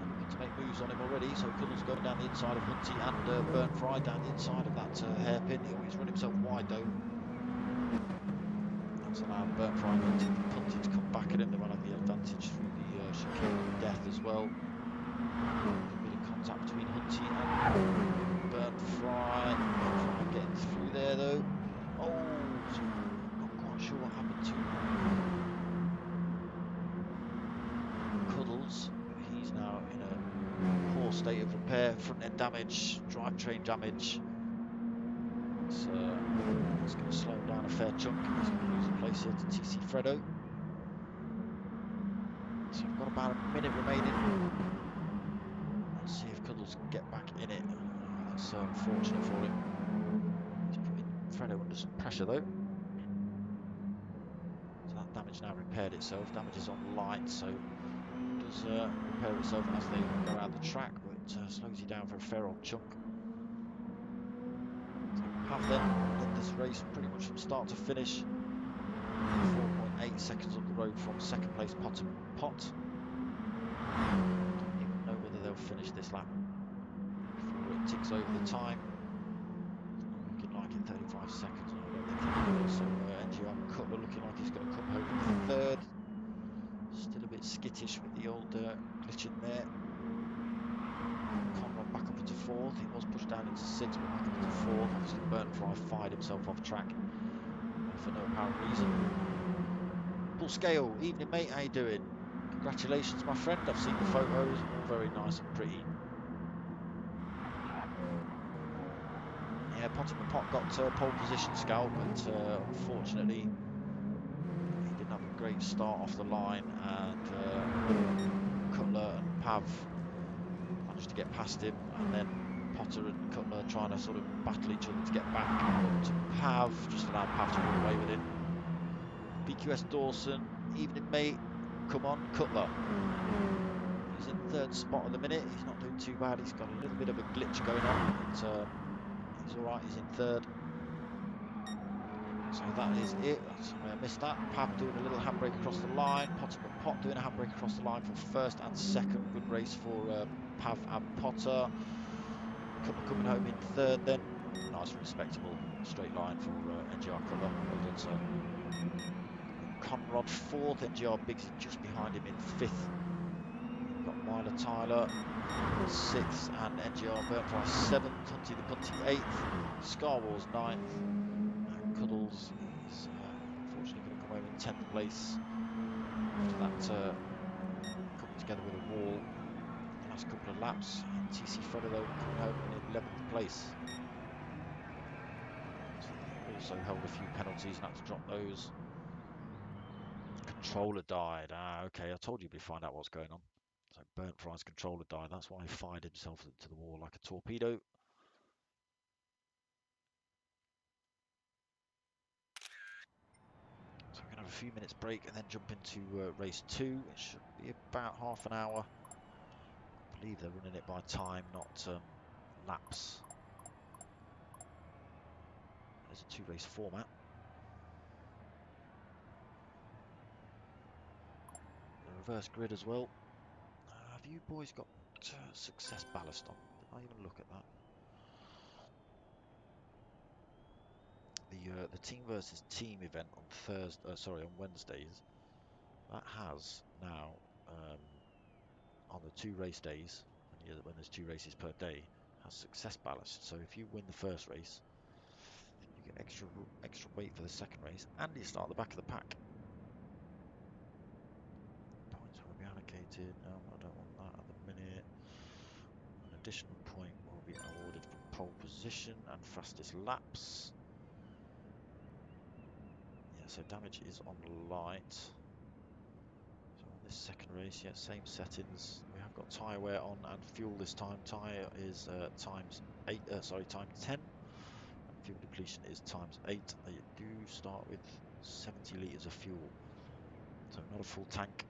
And looking to make moves on him already. So Cutler's going down the inside of Hunty and Burntfry down the inside of that hairpin. He's run himself wide though. That's allowed Burntfry and Hunty the Punty to come back at him. They won't have the advantage through the chicane of death as well. A bit of contact between Hunty and Burntfry. Burntfry getting through there though. Oh, not quite sure what happened to Cuddles. He's now in a poor state of repair. Front end damage, drivetrain damage. It's going to slow him down a fair chunk. He's going to lose a place here to TC Fredo. So we've got about a minute remaining. Let's see if Cuddles can get back in it. That's unfortunate for him. He's putting Fredo under some pressure though. So that damage now repaired itself. Damage is on light, so it does repair itself as they go around the track, but slows you down for a fair old chunk. So Pav then in this race pretty much from start to finish. 4.8 seconds up the road from second place Potter and Pav. Don't even know whether they'll finish this lap before it ticks over the time. Looking like in 35 seconds. I don't think it will. So NGR Cutler looking like he's going to come home in third. Still a bit skittish with the old glitch in there. Conrod back up into fourth. He was pushed down into sixth, but back up into fourth. Obviously Burntfry fired himself off track for no apparent reason. Paul Scale, evening mate, how you doing? Congratulations my friend, I've seen the photos, all very nice and pretty. Yeah, Potter and Pav got pole position, Scout, but unfortunately he didn't have a great start off the line, and Cutler and Pav managed to get past him, and then Potter and Cutler trying to sort of battle each other to get back up to Pav, just allowed Pav to run away with it. BQS Dawson, evening mate, come on Cutler. He's in third spot at the minute, he's not doing too bad, he's got a little bit of a glitch going on, but he's alright, he's in third. So that is it, sorry I missed that. Pav doing a little handbrake across the line, Potter and Pav doing a handbrake across the line for first and second. Good race for Pav and Potter. Cutler coming home in third then. Nice respectable straight line for NGR Cutler. Well done sir. Conrod fourth, NGR Biggsy just behind him in fifth. We've got Myler Tyler sixth and NGR Burntfry seventh. Hunty the Punty eighth. Skawars ninth. And Cuddles is unfortunately going to come home in 10th place after that coming together with a wall the last couple of laps. And TC Fredo though coming home in 11th place. So they also held a few penalties and had to drop those. Controller died. Ah, okay. I told you we'd find out what's going on. So Burntfry's controller died. That's why he fired himself to the wall like a torpedo. So we're going to have a few minutes break and then jump into race 2. It should be about half an hour. I believe they're running it by time, not laps. There's a 2-race format. The reverse grid as well. Have you boys got success ballast on? Did I even look at that? The team versus team event on Wednesdays, that has now on the 2 race days, when there's 2 races per day, has success ballast. So if you win the first race, you get extra weight for the second race, and you start at the back of the pack. Points will be allocated. No, I don't want that at the minute. An additional point will be awarded for pole position and fastest laps. Yeah, so damage is on light. So on this second race, yeah, same settings. We have got tyre wear on and fuel this time. Tyre is times 10. And fuel depletion is times 8. They do start with 70 litres of fuel, so not a full tank.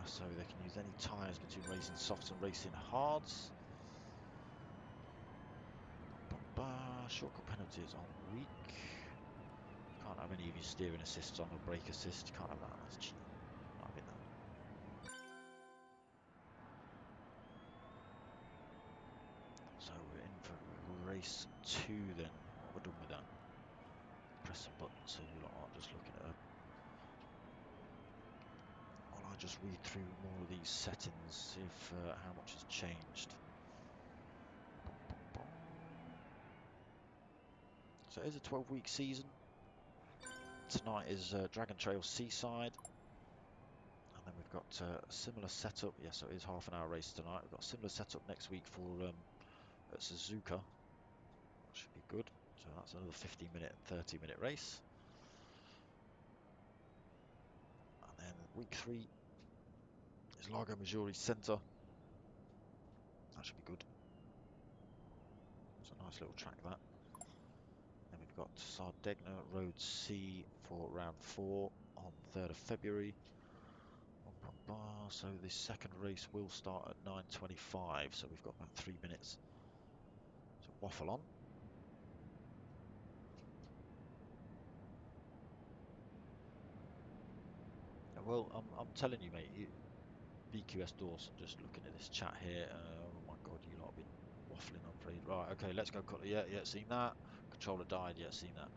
So they can use any tyres between racing softs and racing hards. Shortcut penalties on weak. Can't Can't have any of your steering assists on or brake assist. You can't have that. That's cheating. Not having that. So we're in for race 2 then. What have we done with that? Press a button so you lot aren't just looking at it. While I just read through more of these settings, see if how much has changed. So it is a 12-week season. Tonight is Dragon Trail Seaside. And then we've got a similar setup. Yes, so it is half an hour race tonight. We've got a similar setup next week for at Suzuka. That should be good. So that's another 15-minute and 30-minute race. And then week 3 is Largo Maggiore Centre. That should be good. It's a nice little track, that. Then we've got Sardegna Road C for round 4 on 3rd of February. So the second race will start at 9:25, so we've got about 3 minutes to waffle on. Well, I'm telling you, mate, BQS Dawson, just looking at this chat here, oh my god, you lot have been waffling on for it. Right, okay, let's go Cutler. Yeah, seen that. Controller died, yeah, seen that.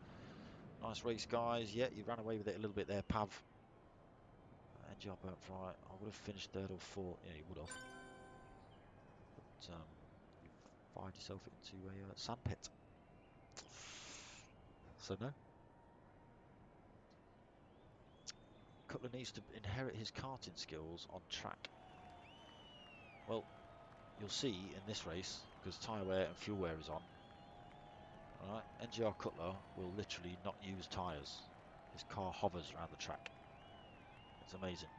Nice race, guys. Yeah, you ran away with it a little bit there, Pav. NGR Burntfry. I would have finished 3rd or 4th. Yeah, you would have. But you've fired yourself into a sandpit. So no. Cutler needs to inherit his karting skills on track. Well, you'll see in this race, because tyre wear and fuel wear is on. Alright, NGR Cutler will literally not use tyres. His car hovers around the track. It's amazing.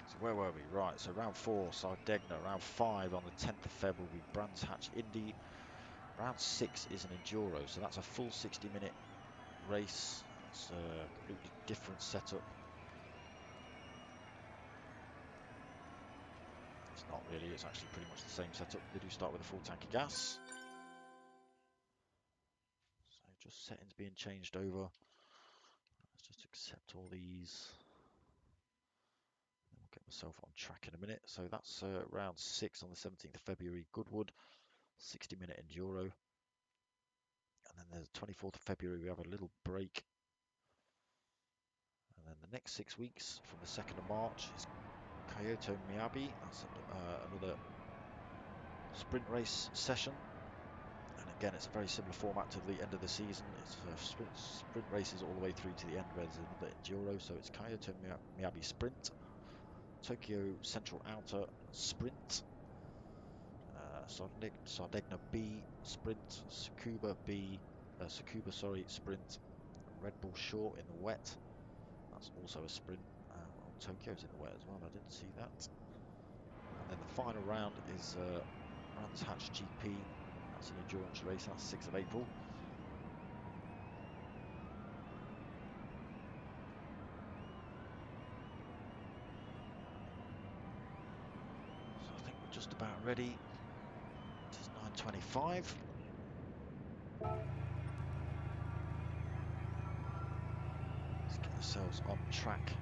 So where were we? Right, so round 4, Sardegna. Round 5 on the 10th of Feb will be Brands Hatch Indy. Round 6 is an Enduro, so that's a full 60-minute race. It's a completely different setup. It's not really, it's actually pretty much the same setup. They do start with a full tank of gas. So just settings being changed over. Let's just accept all these. I'll get myself on track in a minute. So that's round 6 on the 17th of February, Goodwood, 60-minute Enduro. And then there's the 24th of February, we have a little break. And then the next 6 weeks, from the 2nd of March, is Kyoto Miyabi. That's another sprint race session. And again, it's a very similar format to the end of the season. It's sprint races all the way through to the end where there's another Enduro. So it's Kyoto Miyabi Sprint, Tokyo Central Outer Sprint, Sardegna B Sprint, Tsukuba Sprint, Red Bull Short in the wet. That's also a sprint. Tokyo's in the wet as well. I didn't see that. And then the final round is Brands Hatch GP. That's an endurance race. That's 6th of April. So I think we're just about ready. It is 9:25. Let's get ourselves on track.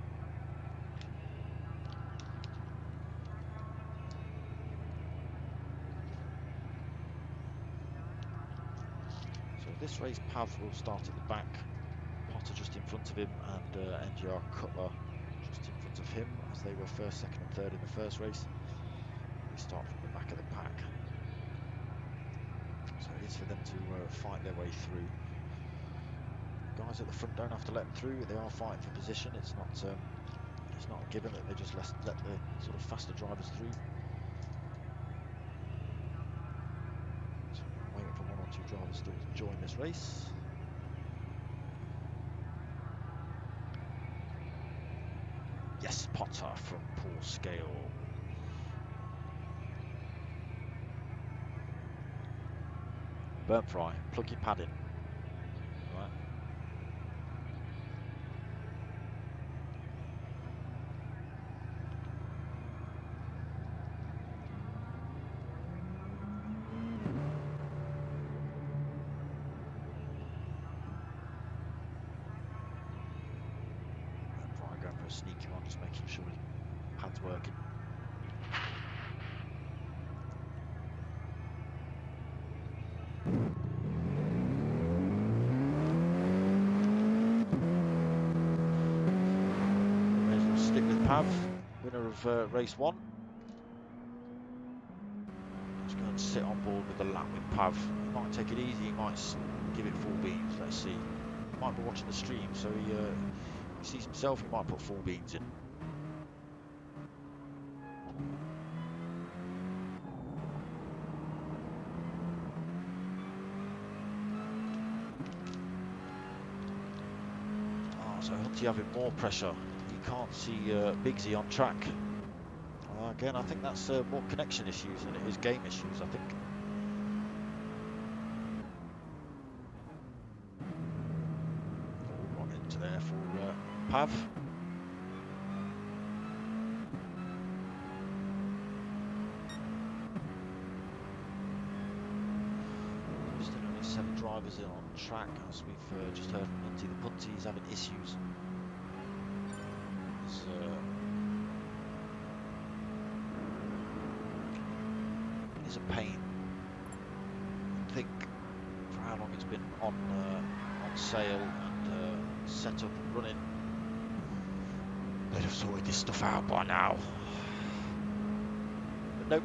So this race, Pav will start at the back. Potter just in front of him, and NGR Cutler just in front of him, as they were 1st, 2nd and 3rd in the first race. They start from the back of the pack. So it is for them to fight their way through. Guys at the front don't have to let them through. They are fighting for position. It's not a given that they just let the sort of faster drivers through. So I'm waiting for 1 or 2 drivers still to join this race. Yes, Potter from Paul Scale. Burntfry, plug your pad in. Right. sneaking on, just making sure his pad's working. May as well stick with Pav, winner of race 1. Let's go and sit on board with the lap with Pav. He might take it easy, he might give it full beans, let's see. He might be watching the stream, so he sees himself, he might put full beans in. So Hunty having more pressure. You can't see Bigsy on track. Again, I think that's more connection issues than it is game issues, I think. Right into there for Pav. Still only 7 drivers in on track, as we've just heard from Hunty. The Punty is having issues. It's a pain. I think for how long it's been on sale and set up and running, they'd have sorted this stuff out by now. But nope.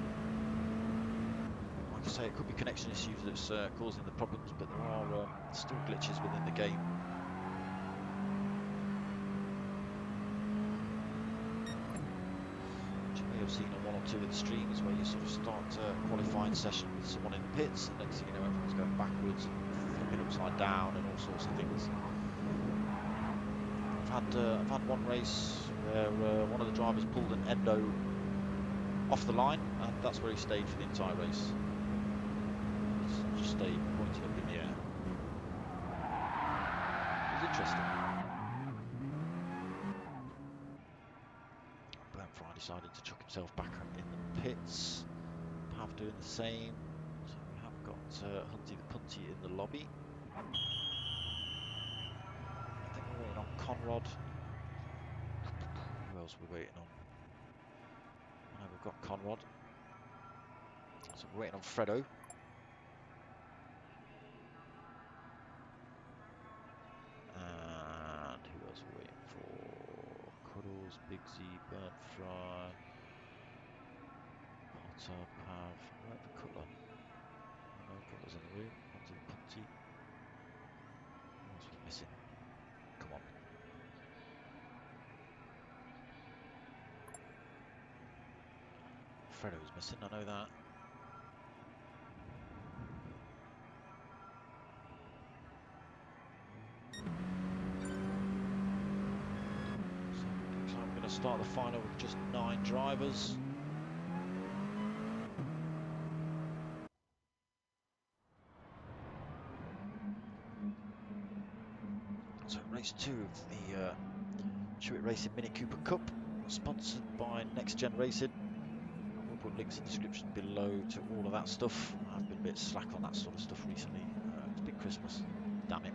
Like I say, it could be connection issues that's causing the problems, but there are still glitches within the game. I've seen on 1 or 2 of the streams where you sort of start a qualifying session with someone in the pits, and next thing you know, everyone's going backwards and flipping upside down and all sorts of things. I've had one race where one of the drivers pulled an endo off the line, and that's where he stayed for the entire race. He just stayed pointing up in the air. It was interesting. Burntfry decided to chuck himself back up in the pits. Pav doing the same. So we have got Hunty the Punty in the lobby. I think we're waiting on Conrod. Who else are we waiting on? I know we've got Conrod. So we're waiting on Fredo. And who else are we waiting for? Cuddles, Bigsy, Burntfry. Potter, Pav, where's the Cutler? No, Cutler's in the room. Onto the Punty. What else was missing? Come on. Fredo's missing, I know that. So looks like we're going to start the final with just 9 drivers. Race 2 of the CHewitt Racing Mini Cooper Cup, sponsored by Next Gen Racing. We'll put links in the description below to all of that stuff. I've been a bit slack on that sort of stuff recently. It's been Christmas, damn it.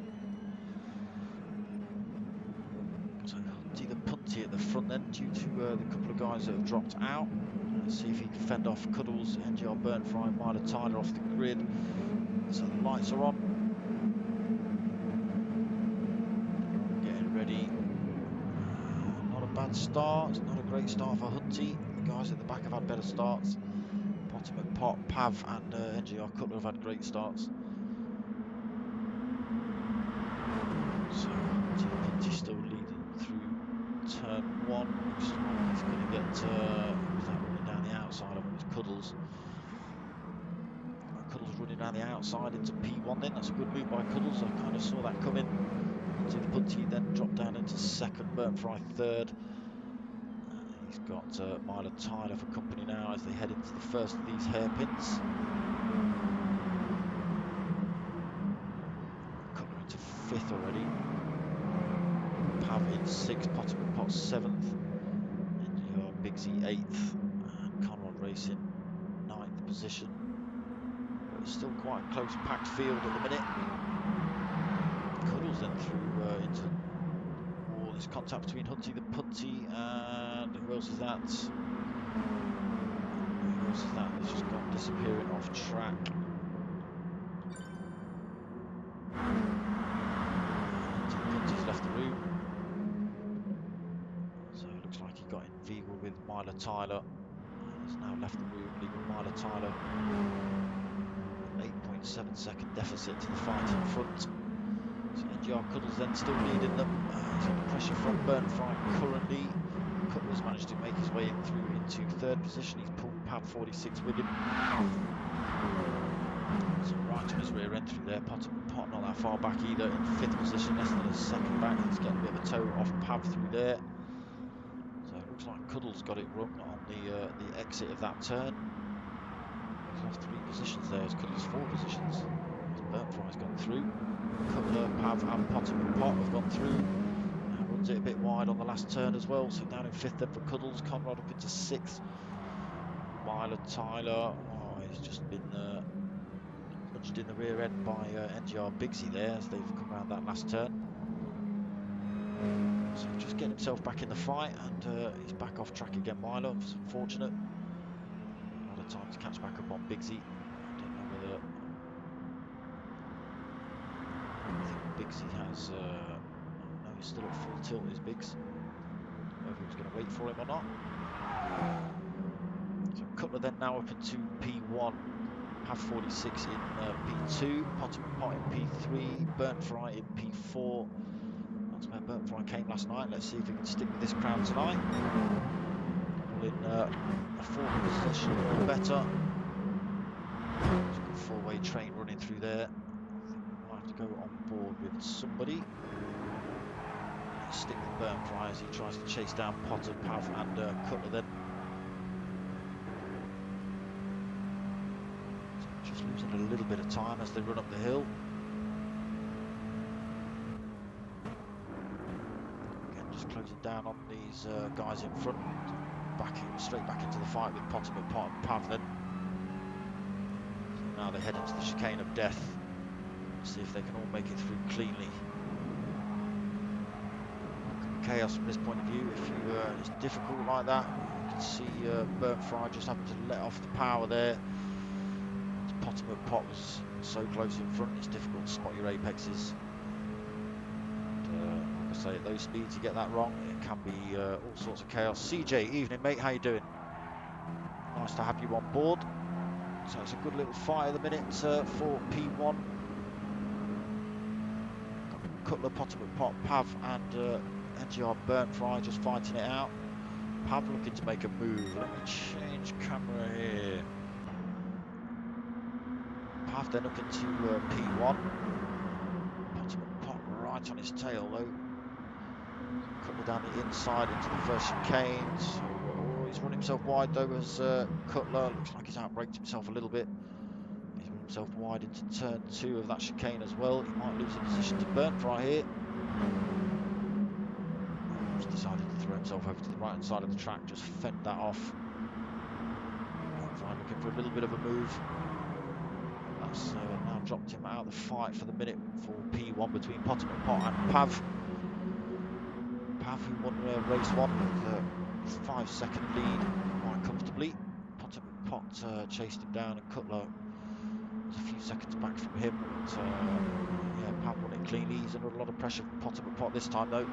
So Hunty the Punty at the front then, due to the couple of guys that have dropped out. Let's see if he can fend off Cuddles, NGR Burntfry, Myler Tyler off the grid. So the lights are on. Bad start, not a great start for Hunty. The guys at the back have had better starts. Potter and Pav and NGR Cutler have had great starts. So Hunty still leading through turn 1. Looks like he's going to get who's that running down the outside of him? It's Cuddles. Cuddles running down the outside into P1 then. That's a good move by Cuddles. I kind of saw that coming. Hunty the Punty then dropped down into 2nd, Burntfry 3rd. He's got Myler Tyler for company now as they head into the first of these hairpins. Cutler into 5th already. Pav in 6th, Potter and Pav 7th. NGR Bigsy 8th. And Conrod Racing 9th position. But it's still quite a close packed field at the minute. Cuddles then through into all There's contact between Hunty the Punty and who else is that? Who else is that? He's just gone disappearing off track. Hunty the Punty's left the room. So it looks like he got inveigled with Myla Tyler. He's now left the room, leaving Myla Tyler 8.7 second deficit to the fight in front. So NGR Cutler's then still leading them. He's under pressure from Burntfry currently. Cutler's managed to make his way in through into third position. He's pulled Pav 46 with him. So right on his rear end through there. Potter not that far back either, in fifth position, less than a second back. He's getting a bit of a toe off Pav through there. So it looks like Cuddle's got it wrong on the exit of that turn. He's lost 3 positions there. As Cuddle's 4 positions. Burntfry's gone through. Cutler, Pav and Potter and Pav have gone through. Runs it a bit wide on the last turn as well, so down in 5th then for Cuddles. Conrod up into 6th. Myla Tyler, he's just been punched in the rear end by NGR Bigsy there as they've come around that last turn. So just getting himself back in the fight, and he's back off track again. Myla, it's unfortunate. A lot of time to catch back up on Bigsy. I don't know whether... I think Bigsy has... no, he's still at full tilt, is Biggs. Whether he was going to wait for him or not. So Cutler then now up into P1. Pav 46 in P2. Potter and Pav in P3. Burntfry in P4. That's where Burntfry came last night. Let's see if he can stick with this crowd tonight. All in a 4th position or better. There's a good 4-way train running through there. I think we might have to go on board with somebody. Let's stick with Burntfry as he tries to chase down Potter, Pav and Cutler then. So just losing a little bit of time as they run up the hill. Again, just closing down on these guys in front. Straight back into the fight with Potter and Pav then. So now they head into the chicane of death. See if they can all make it through cleanly. Chaos from this point of view. If you it's difficult like that, you can see Burntfry just having to let off the power there. Potter and Pav was so close in front, it's difficult to spot your apexes. And, like I say, at those speeds you get that wrong, it can be all sorts of chaos. CJ, evening mate, how you doing? Nice to have you on board. So it's a good little fight at the minute for P1. Cutler, Potter and Pav and NGR Burntfry just fighting it out. Pav looking to make a move. Let me change camera here. Pav then up into P1. Potter and Pav right on his tail though. Cutler down the inside into the first chicane. So, he's run himself wide though as Cutler. Looks like he's outbraked himself a little bit. He's run himself wide into turn 2 of that chicane as well. He might lose a position to Burntfry here. He's decided to throw himself over to the right hand side of the track, just fend that off. Burntfry looking for a little bit of a move. That's now dropped him out of the fight for the minute for P1 between Potter and Pav. Pav, who won race 1 with a 5-second lead quite comfortably. Potter and Pav chased him down, and Cutler was a few seconds back from him. But yeah, Pav won it cleanly. He's under a lot of pressure from Potter and Pav this time though.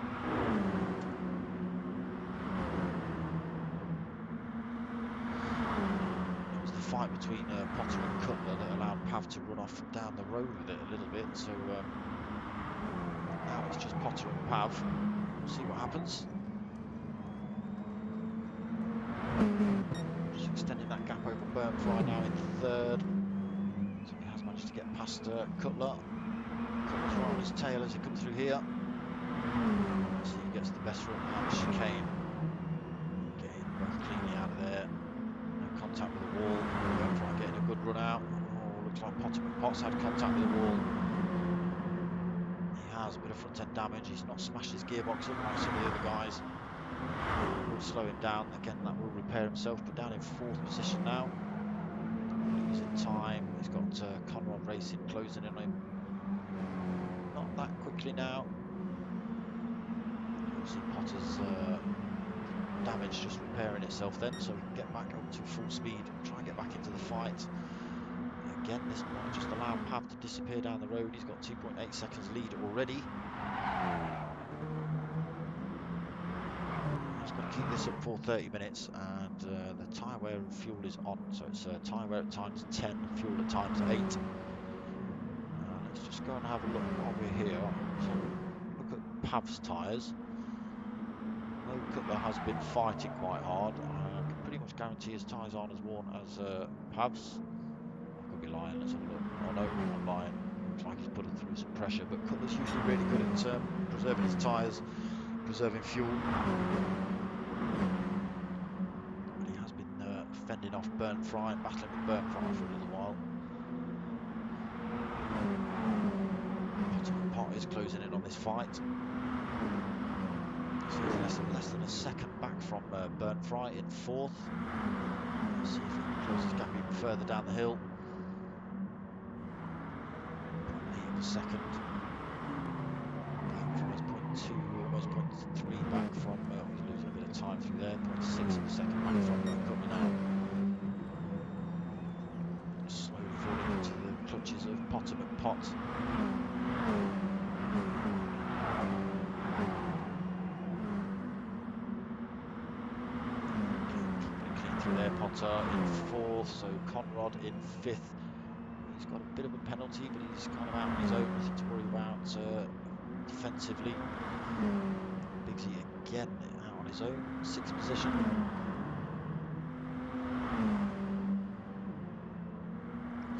Fight between Potter and Cutler that allowed Pav to run off down the road with it a little bit. So now it's just Potter and Pav. We'll see what happens. Just extending that gap over Burntfry now in 3rd. So he has managed to get past Cutler. Cutler's right on his tail as he comes through here. So he gets the best run out of the chicane. Getting both cleanly out of there. Contact with the wall. Burntfry getting a good run out. Oh, looks like Potter and Potts had contact with the wall. He has a bit of front end damage. He's not smashed his gearbox up like some of the other guys. Will slow him down. Again, that will repair himself, but down in 4th position now. Losing time. He's got Conrod Racing closing in on him. Not that quickly now. See Potter's damage just repairing itself then, so he can get back up to full speed, try and get back into the fight. Again, this might just allow Pav to disappear down the road. He's got 2.8 seconds lead already. He's got to keep this up for 30 minutes, and the tyre wear and fuel is on, so it's tyre wear at times 10, fuel at times 8. Let's just go and have a look while we're here. So look at Pav's tyres. Though Cutler has been fighting quite hard, I can pretty much guarantee his tyres aren't as worn as Pav's. I could be lying, let's have a look. Oh no, I'm lying. Looks like he's put it through some pressure, but Cutler's usually really good at preserving his tyres, preserving fuel. And he has been fending off Burntfry, battling with Burntfry for a little while. Potter is closing in on this fight. So he's less than a second back from Burntfry in 4th. Let's see if he can close his gap even further down the hill. 0.8 of a second. Burntfry's 0.2, almost 0.3 back from, he's losing a bit of time through there. 0.6 of a second back from Cutler now. Just slowly falling into the clutches of Potter and Pav. Through there, Potter in 4th, so Conrod in 5th. He's got a bit of a penalty, but he's kind of out on his own, nothing to worry about defensively. Bigsy again out on his own, 6th position.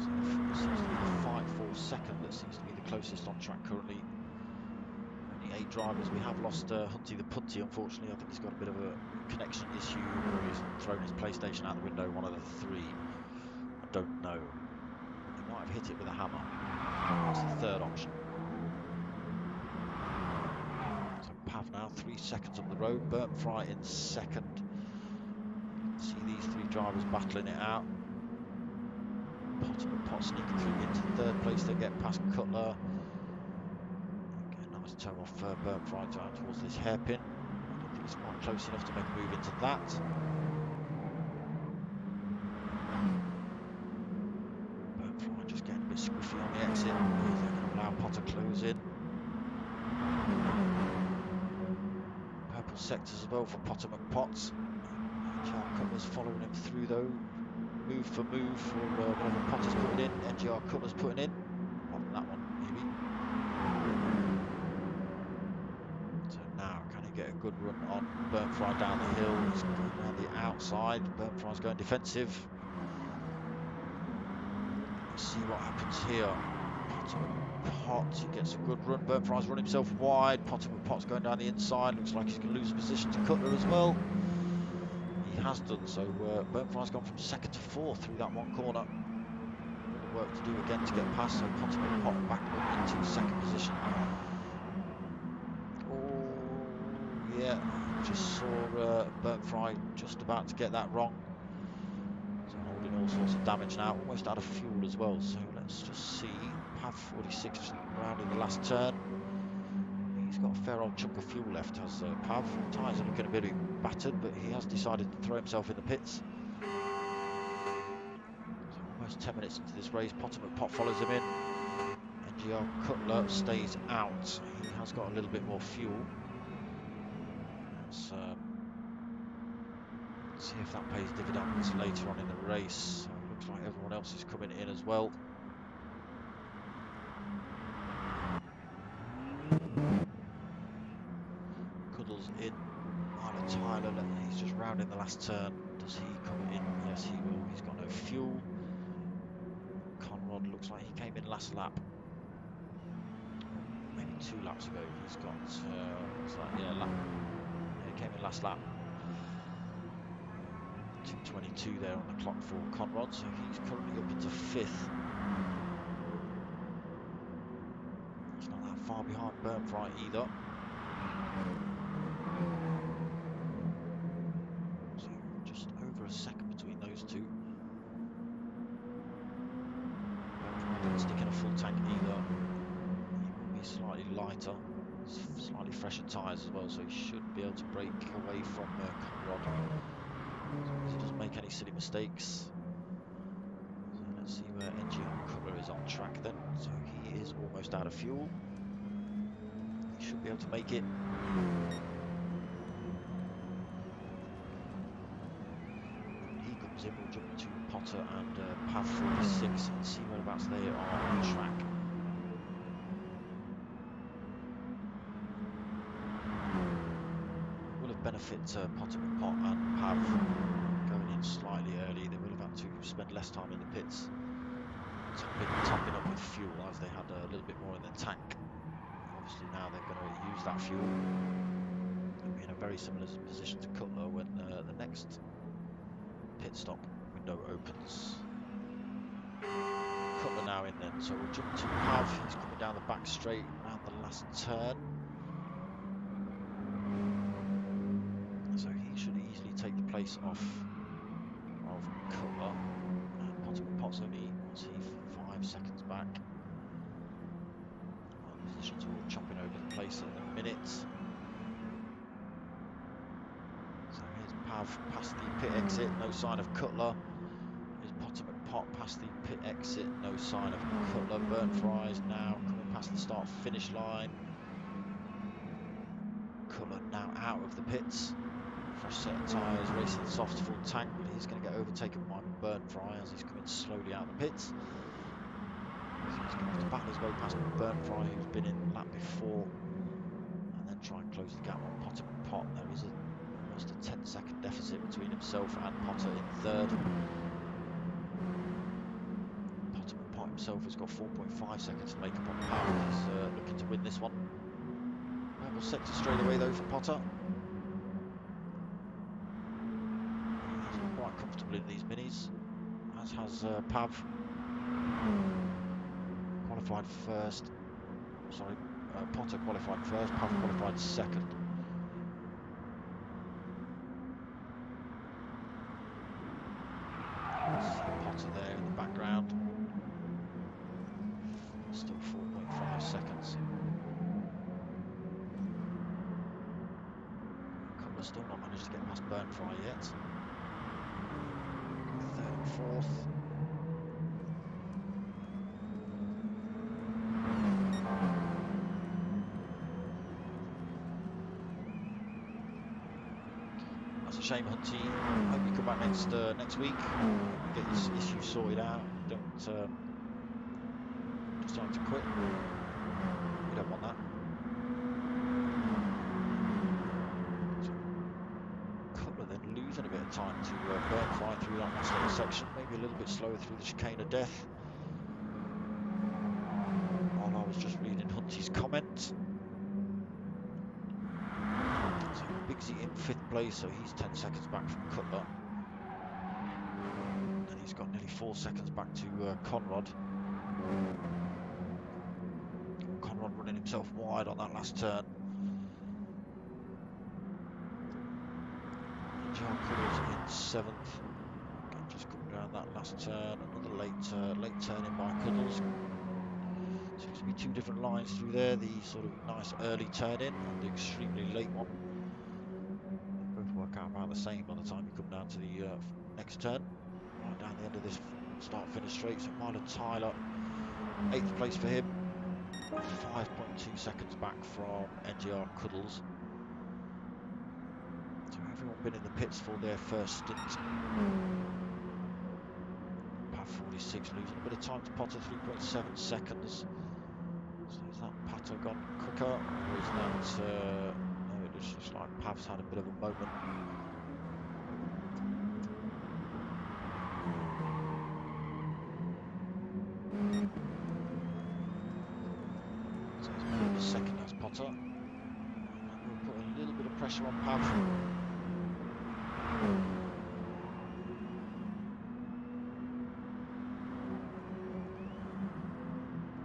So it seems to be the fight for 2nd that seems to be the closest on track currently. Only 8 drivers. We have lost Hunty the Punty, unfortunately. I think he's got a bit of a connection issue, or he's thrown his PlayStation out the window, one of the 3. I don't know. He might have hit it with a hammer. That's the 3rd option. So Pav now 3 seconds up the road, Burntfry in 2nd. You can see these 3 drivers battling it out. Potter and Pav sneaking through into 3rd place. They get past Cutler. Get a nice turn off Burntfry down towards this hairpin. It's quite close enough to make a move into that. Burntfry just getting a bit squiffy on the exit. They're going to allow Potter close in. Purple sectors as well for Potter McPotts. NGR Cutler's following him through though. Move for move for whatever Potter's putting in. NGR Cutler's putting in. Not that one, maybe. Get a good run on Burntfry down the hill. He's going around the outside. Burntfry's going defensive. Let's see what happens here. Potter and Potts, he gets a good run. Burntfry's run himself wide. Potter and Potts going down the inside. Looks like he's going to lose position to Cutler as well. He has done so. Burntfry's gone from 2nd to 4th through that one corner. A bit of work to do again to get past. So Potter and Potts back up into 2nd position. Yeah, just saw Burntfry just about to get that wrong. So holding all sorts of damage now, almost out of fuel as well. So let's just see. Pav 46 round in the last turn. He's got a fair old chunk of fuel left, has Pav. Tyres are looking a bit battered, but he has decided to throw himself in the pits. So almost 10 minutes into this race, Potter and Pav follows him in. NGR Cutler stays out. He has got a little bit more fuel. Let's see if that pays dividends later on in the race. So it looks like everyone else is coming in as well. Cuddles in. Tyler, he's just rounding the last turn. Does he come in? Yes, he will. He's got no fuel. Conrod looks like he came in last lap. Maybe 2 laps ago. He's got, looks like, yeah, he came in last lap. 2:22 there on the clock for Conrod, so he's currently up into 5th. He's not that far behind Burntfry either. So just over a second between those 2. Burntfry didn't stick in a full tank either. He will be slightly lighter, slightly fresher tyres as well, so he should be able to break away from Conrod, as long as he doesn't make any silly mistakes. So let's see where NGR Cutler is on track then. So he is almost out of fuel. He should be able to make it. He comes in, we'll jump to Potter and Pav 46 and see whereabouts they are on track. It will have benefit Potter and Pav going in slightly early. They will have had to spend less time in the pits, topping up with fuel, as they had a little bit more in their tank. Obviously now they're going to use that fuel. They'll be in a very similar position to Cutler when the next pit stop window opens. Cutler now in then, so we'll jump to Pav. He's coming down the back straight around the last turn. So he should easily take the place off of Cutler. And Pot's only, what's he, 5 seconds back. Well, the positions are all chopping over the place at the minute. So here's Pav past the pit exit, no sign of Cutler. Here's Potter past the pit exit, no sign of Cutler. Burntfry is now coming past the start-finish line. Cutler now out of the pits. Fresh set of tyres, racing soft, full tank, but he's going to get overtaken by Burntfry as he's coming slowly out of the pits. So he's going to have to battle his way past Burntfry, who's been in lap before, and then try and close the gap on Potter and Pot. There is almost a 10-second deficit between himself and Potter in third. Potter and Pot himself has got 4.5 seconds to make up on Pav. He's looking to win this one. Purple sector straight away though for Potter. Quite comfortable in these minis, as has Pav. Qualified first. Sorry, Potter qualified first, Pav qualified second. Potter there in the background. Still 4.5 seconds. Cutler still not managed to get past Burntfry yet. Third and fourth. That's a shame, Hunty. Hope you come back next week. Get this issue sorted out. Don't decide to quit. We don't want that. Then losing a bit of time to Burntfry through that last little section, maybe a little bit slower through the chicane of death. While I was just reading Hunty's comment. So Bigsy in 5th place, so he's 10 seconds back from Cutler. And he's got nearly 4 seconds back to Conrod. Conrod running himself wide on that last turn. NGR Cutler's in 7th. Again, just coming around that last turn. Another late turn in by Cuddles. Seems to be 2 different lines through there. The sort of nice early turn in and the extremely late one. They both work out about the same by the time you come down to the next turn. Right down the end of this start-finish straight. So Milo Tyler, 8th place for him. 5.2 seconds back from NGR Cuddles. So everyone been in the pits for their first stint. Pav 46 losing a bit of time to Potter, 3.7 seconds. So is that Potter gone quicker, or is that no, it looks like Pav's had a bit of a moment. So he's moving second as Potter. And we'll put a little bit of pressure on Pav.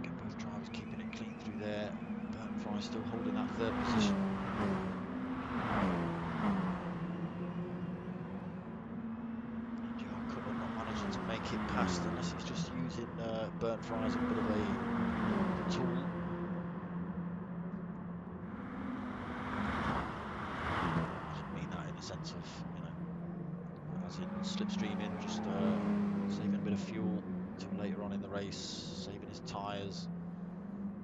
Get both drivers keeping it clean through there. Burntfry still holding that 3rd position. NGR Cutler not managing to make it past, unless he's just using Burntfry as a bit of a tool. as in slipstreaming, just saving a bit of fuel until later on in the race, saving his tyres,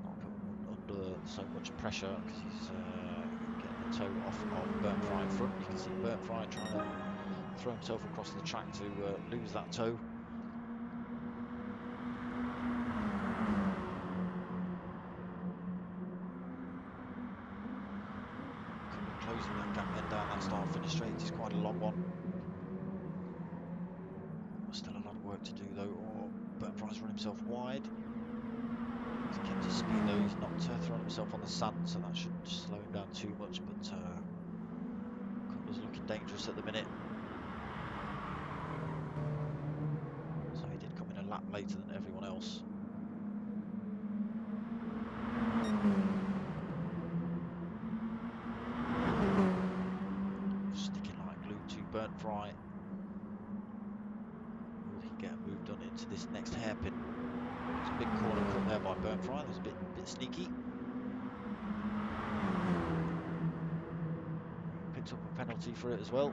not putting under so much pressure because he's getting the toe off of Burntfry in front. You can see Burntfry trying to throw himself across the track to lose that toe. Closing that gap then down that start-finish straight. It's quite a long one. Still a lot of work to do though. Oh, Burntfry's run himself wide. He's kept his speed though. He's not thrown himself on the sand, so that shouldn't slow him down too much. But Cutler's looking dangerous at the minute. So he did come in a lap later than everyone else. Sticking like glue to Burntfry. Will he get a move done into this next hairpin? There's a big corner cut there by Burntfry. That's a bit sneaky. Picked up a penalty for it as well.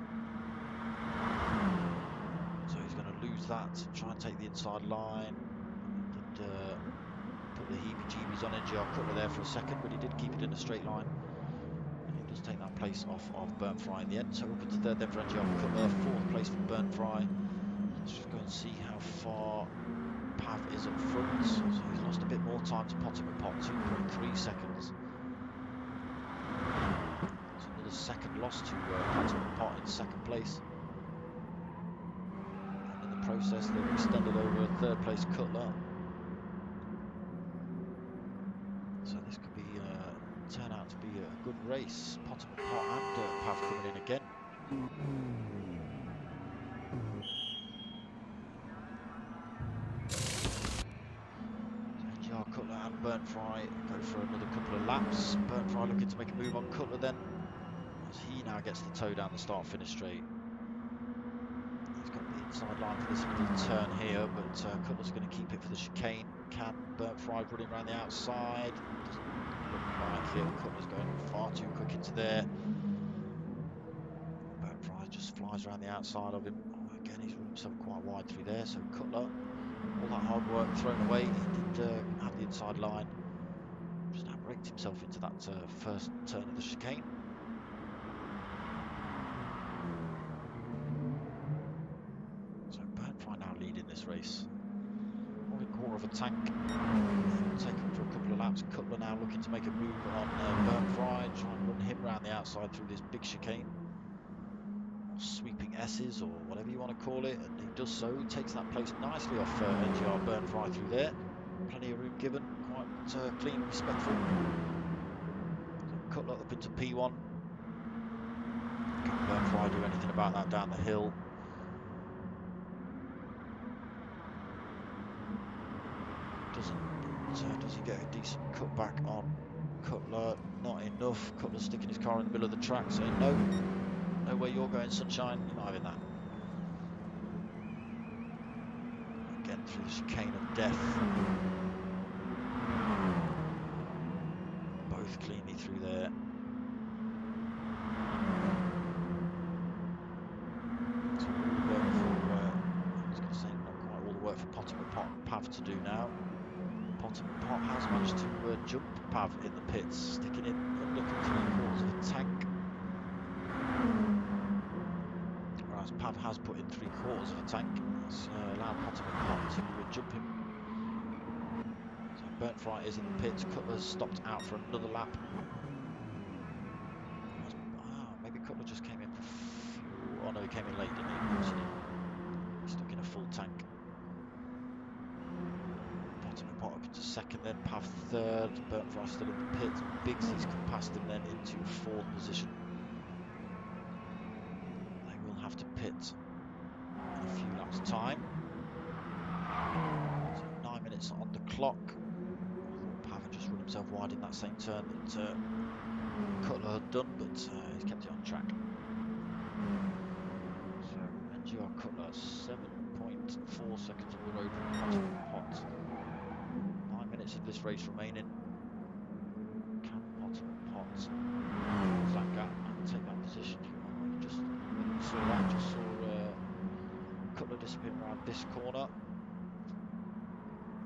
So he's going to lose that. Try and take the inside line. Did put the heebie-jeebies on NGR Cutler there for a second, but he did keep it in a straight line. And he does take that place off of Burntfry in the end. So up into third then for NGR Cutler. Fourth place for Burntfry. Let's just go and see how far Pav is up front. So he's lost a bit more time to Potter and Pav, 2.3 seconds. It's another second loss to Potter and Pav in second place. And in the process, they've extended over third place Cutler. So this could be turn out to be a good race. Potter and Pav coming in again. NGR Cutler and Burntfry go for another couple of laps. Burntfry looking to make a move on Cutler then, as he now gets the toe down the start-finish straight. He's got the inside line for this little turn here, but Cutler's going to keep it for the chicane. Can Burntfry running around the outside? Doesn't look like it. Cutler's going far too quick into there. Burntfry just flies around the outside of him. Oh, again, he's run himself quite wide through there, so Cutler, all that hard work thrown away. He did have the inside line. Just outbraked himself into that first turn of the chicane. So Burntfry now leading this race. Only quarter of a tank. Take him for a couple of laps. Cutler now looking to make a move on Burntfry. Try and run him around the outside through this big chicane. Sweeping S's or whatever you want to call it, and he does so. He takes that place nicely off NGR Burntfry through there. Plenty of room given, quite clean and respectful. So Cutler up into P1. Can Burntfry do anything about that down the hill? Doesn't. Does he get a decent cutback on Cutler? Not enough. Cutler sticking his car in the middle of the track, saying no. Know where you're going, sunshine. You're not having that. Again through the chicane of death. Both cleanly through there. So all the work for, I was going to say not quite all the work for Potter and Pav to do now. Potter and Pav has managed to jump Pav in the pits, sticking in under 3/4 of a tank. Whereas Pav has put in 3/4 of a tank. That's allowed Potter and Pav to jump him. So Burntfry is in the pits. Cutler's stopped out for another lap. Maybe Cutler just came in for fuel. Oh no, he came in late, didn't he? Of course he did. He stuck in a full tank. Potter and Pav up into second, then Pav third. Burntfry still in the pits. Biggsy's come past him then into fourth position. Have to pit in a few laps time. So 9 minutes on the clock. Pav had just run himself wide in that same turn that Cutler had done, but he's kept it on track. So NGR Cutler 7.4 seconds on the road from Potter and Pav. 9 minutes of this race remaining. Can Potter and Pav close that gap and take that position? Just saw that, just saw disappearing around this corner.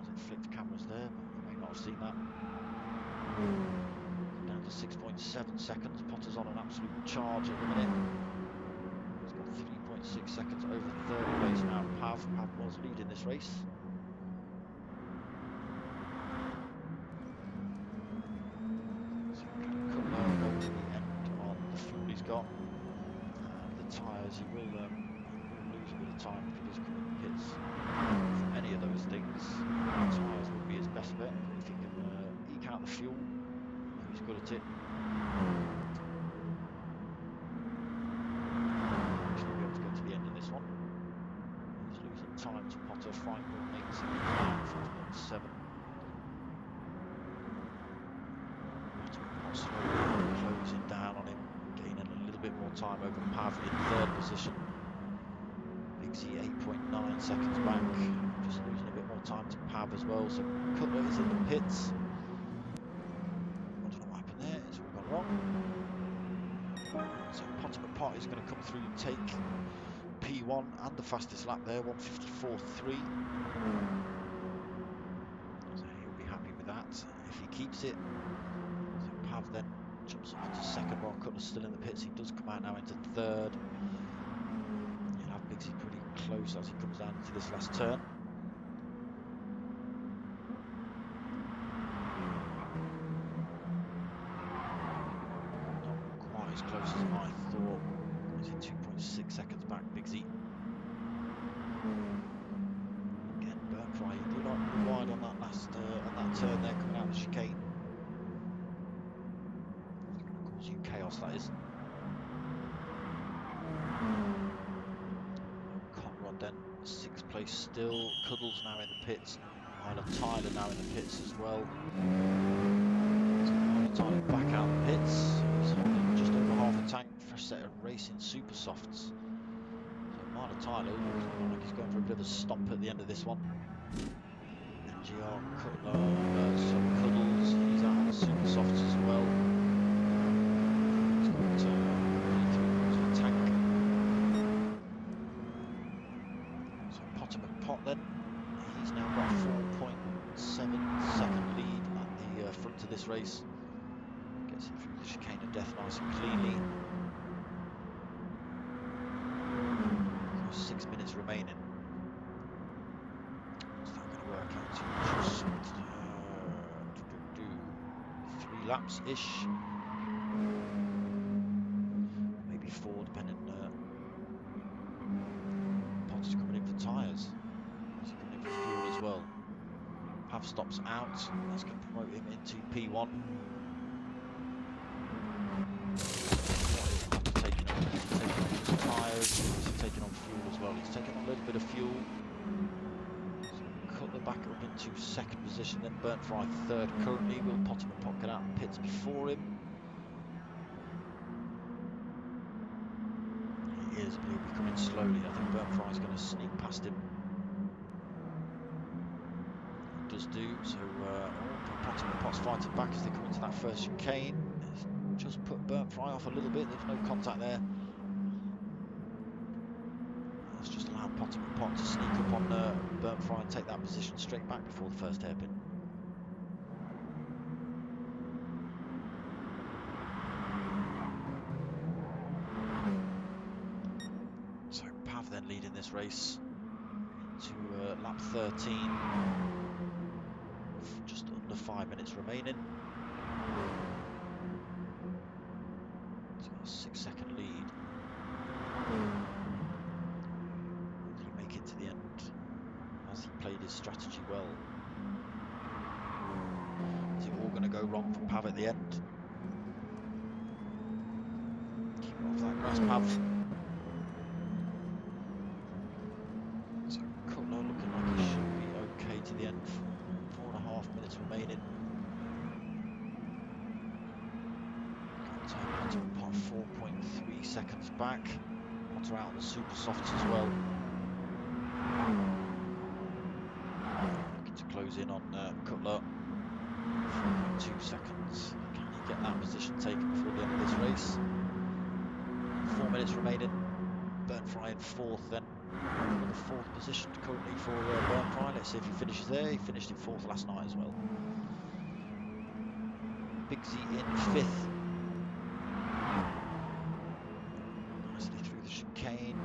As it flicked cameras there, but you may not have seen that. Down to 6.7 seconds. Potter's on an absolute charge at the minute. He's got 3.6 seconds over third place now. Pav was leading this race. So Cutler over the end on the fuel he's got. And the tyres, he will lose a bit of time if he does come in the pits. For any of those things, tyres would be his best bet. If he can eke out the fuel, he's good at it. Should be able to go to the end of this one. He's losing time to Potter. 5.8 seconds down, 5.7. Potter slowly closing down on him, gaining a little bit more time over Pav in third position. Bigsy 8.9 seconds back, just losing a bit more time to Pav as well. So Cutler is in the pits. I don't know what happened there, it's all gone wrong. So Potter and Pav is going to come through and take P1 and the fastest lap there, 1:54.3. So he'll be happy with that if he keeps it. So Pav then jumps up into second while Cutler's still in the pits. He does come out now into third. He'll have Bigsy pretty close as he comes down into this last turn. As close as I thought. He's in 2.6 seconds back, Bigsy. Again, Burntfry, he did not move wide on that last on that turn there coming out of the chicane. It's going to cause you chaos, that is. Conrod then, 6th place still. Cuddle's now in the pits. Tyler now in the pits as well. So Tyler back out the pits. He's holding just over half a tank, fresh set of racing super softs. So Tyler looks like he's going for a bit of a stomp at the end of this one. NGR Cutler, Cuddles, he's out on the super softs as well. He's got 3/4 of a tank. So Potter and Pav then, he's now got a 4.7 second lead at the front of this race. Gets it through the chicane of death nice and cleanly. So 6 minutes remaining. What's that going to work out to? Just 3 laps-ish. Maybe 4, depending. Potter's coming in for tyres. He's coming in for fuel as well. Pav stops out. That's going to promote him into P1. Taking on fuel as well. He's taking on a little bit of fuel. So Cutler back up into second position, then Burntfry third currently. Will Potter and Pav get out the pits before him? He is, but he'll be coming slowly. I think Burntfry's going to sneak past him. He does do. So Potter and Pav's fighting back as they come into that first chicane. He's just put Burntfry off a little bit. There's no contact there. That's just allowed Potter and Pav to sneak up on Burntfry and take that position straight back before the first hairpin. So Pav then leading this race into lap 13. Just under 5 minutes remaining. He's got a 6-second lead. To the end, as he played his strategy well. Is it all going to go wrong for Pav at the end? Keep it off that grass, Pav. So Cutler looking like he should be okay to the end. 4.5 minutes remaining. Potter and Pav 4.3 seconds back. Potter out on the super softs as well. Looking to close in on Cutler. 4.2 seconds. Can he get that position taken before the end of this race? 4 minutes remaining. Burntfry in fourth then. Another 4th position currently for Burntfry. Let's see if he finishes there. He finished in 4th last night as well. Bigsy in 5th. Nicely through the chicane.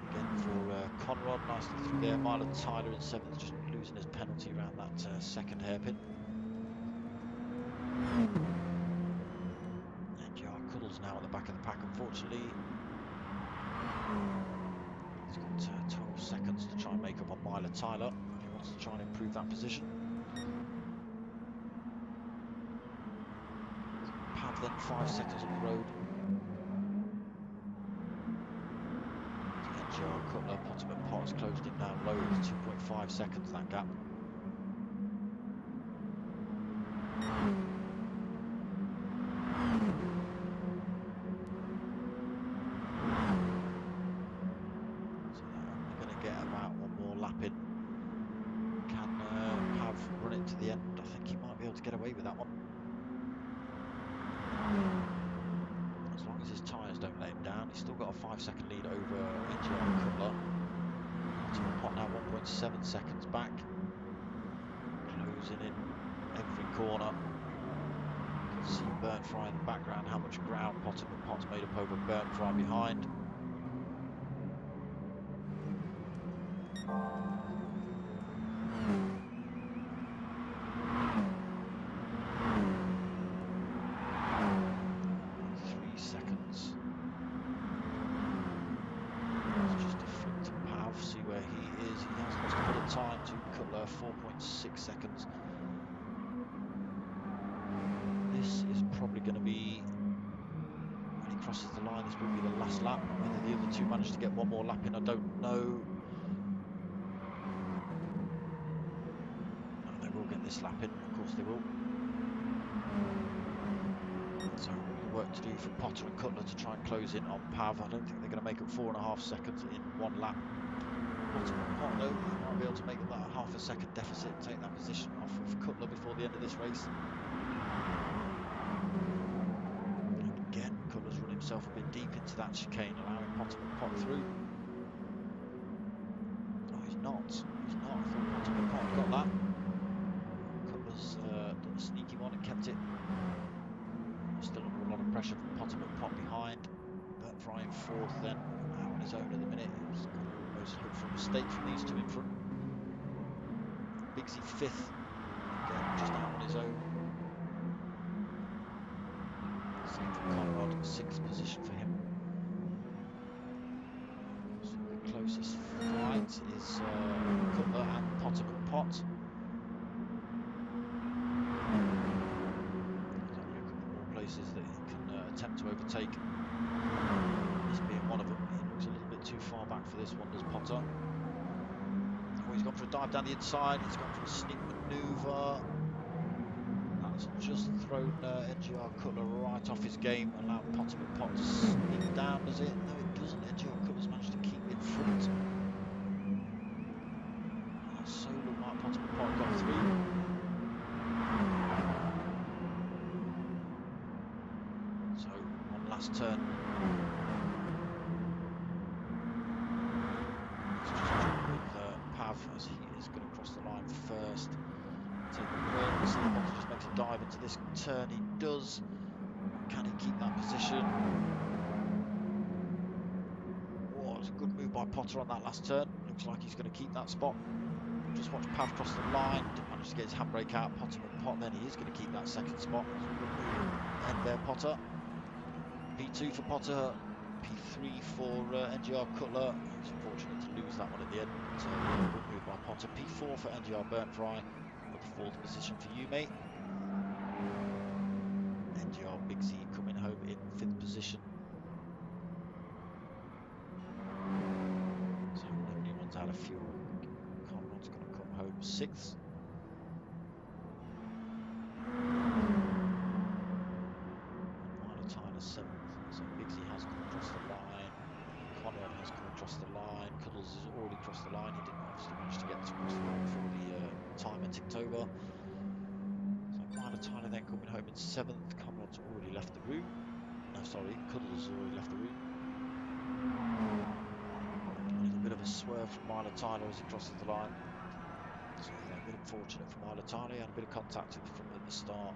Again for Conrod, nicely through there. Milo Tyler in 7th, just losing his penalty around that 2nd hairpin. NGR Cutler's now at the back of the pack, unfortunately. He's got 12 seconds to try and make up on Milo Tyler, and he wants to try and improve that position. Pav then 5 seconds on the road. NGR Cutler, Potter and Pav has closed it down low. It's 2.5 seconds, that gap. So they're going to get about 1 more lap in. Can Pav run it to the end? I think he might be able to get away with that one. As long as his tyres don't let him down. He's still got a 5-second lead over NGR Cutler. Ultimate Pot now 1.7 seconds back. Closing in every corner. You can see Burntfry in the background, how much ground Potter and Pot's made up over Burntfry behind. See where he is. He has lost a bit of time to Cutler, 4.6 seconds. This is probably going to be, when he crosses the line, this will be the last lap. Whether the other two manage to get 1 more lap in, I don't know. No, they will get this lap in, of course they will. So work to do for Potter and Cutler to try and close in on Pav. I don't think they're going to make up 4.5 seconds in 1 lap. Pot though, he might be able to make up that half a second deficit and take that position off of Cutler before the end of this race. And again, Cutler's run himself a bit deep into that chicane, allowing Potter and Pot through. Oh, he's not. He's not. I thought Potter and Pot got that. Cutler's done a sneaky one and kept it. Still under a lot of pressure from Potter and Pot behind. Burntfry in 4th then, out on his own at the minute. He's got to almost look for a mistake from these two in front. Bigsy 5th, again just out on his own. Same for Conrod, 6th position for him. So the closest fight is Cutler and Potter and Pot. There's only a couple more places that he can attempt to overtake. This being one of them. He looks a little bit too far back for this one, does Potter. Oh, he's gone for a dive down the inside. He's gone for a sneak manoeuvre. That's just thrown NGR Cutler right off his game, allowed Potter and Pot to sneak down, does it? No, it doesn't. NGR Cutler's managed to keep in front. So looked like Potter and Pot got through. So, one last turn. Pav as he is going to cross the line first. Take a win. See if Potter just makes a dive into this turn. He does. Can he keep that position? Oh, it was a good move by Potter on that last turn. Looks like he's going to keep that spot. Just watch Pav cross the line. Didn't manage to get his handbrake out. Potter and Pot. Then he is going to keep that 2nd spot. End there, Potter. P2 for Potter. P3 for NGR Cutler. It's unfortunate to lose that one at the end, but good move by Potter. P4 for NGR Burntfry. Another 4th position for you, mate. NGR Bigsy coming home in 5th position. So whenever he runs out of fuel, Conrod's going to come home 6th. Tyler 7th. So Bigsy has come across the line. Conrod has come across the line. Cuddles has already crossed the line. He didn't obviously manage to get across the line before the timer ticked over. So Tyler then coming home in 7th. Conrod's already left the room. No, sorry, Cuddles has already left the room. swerve from Milo Tyler as he crosses the line. So yeah, a bit unfortunate for Milo Tyler. He had a bit of contact at the start.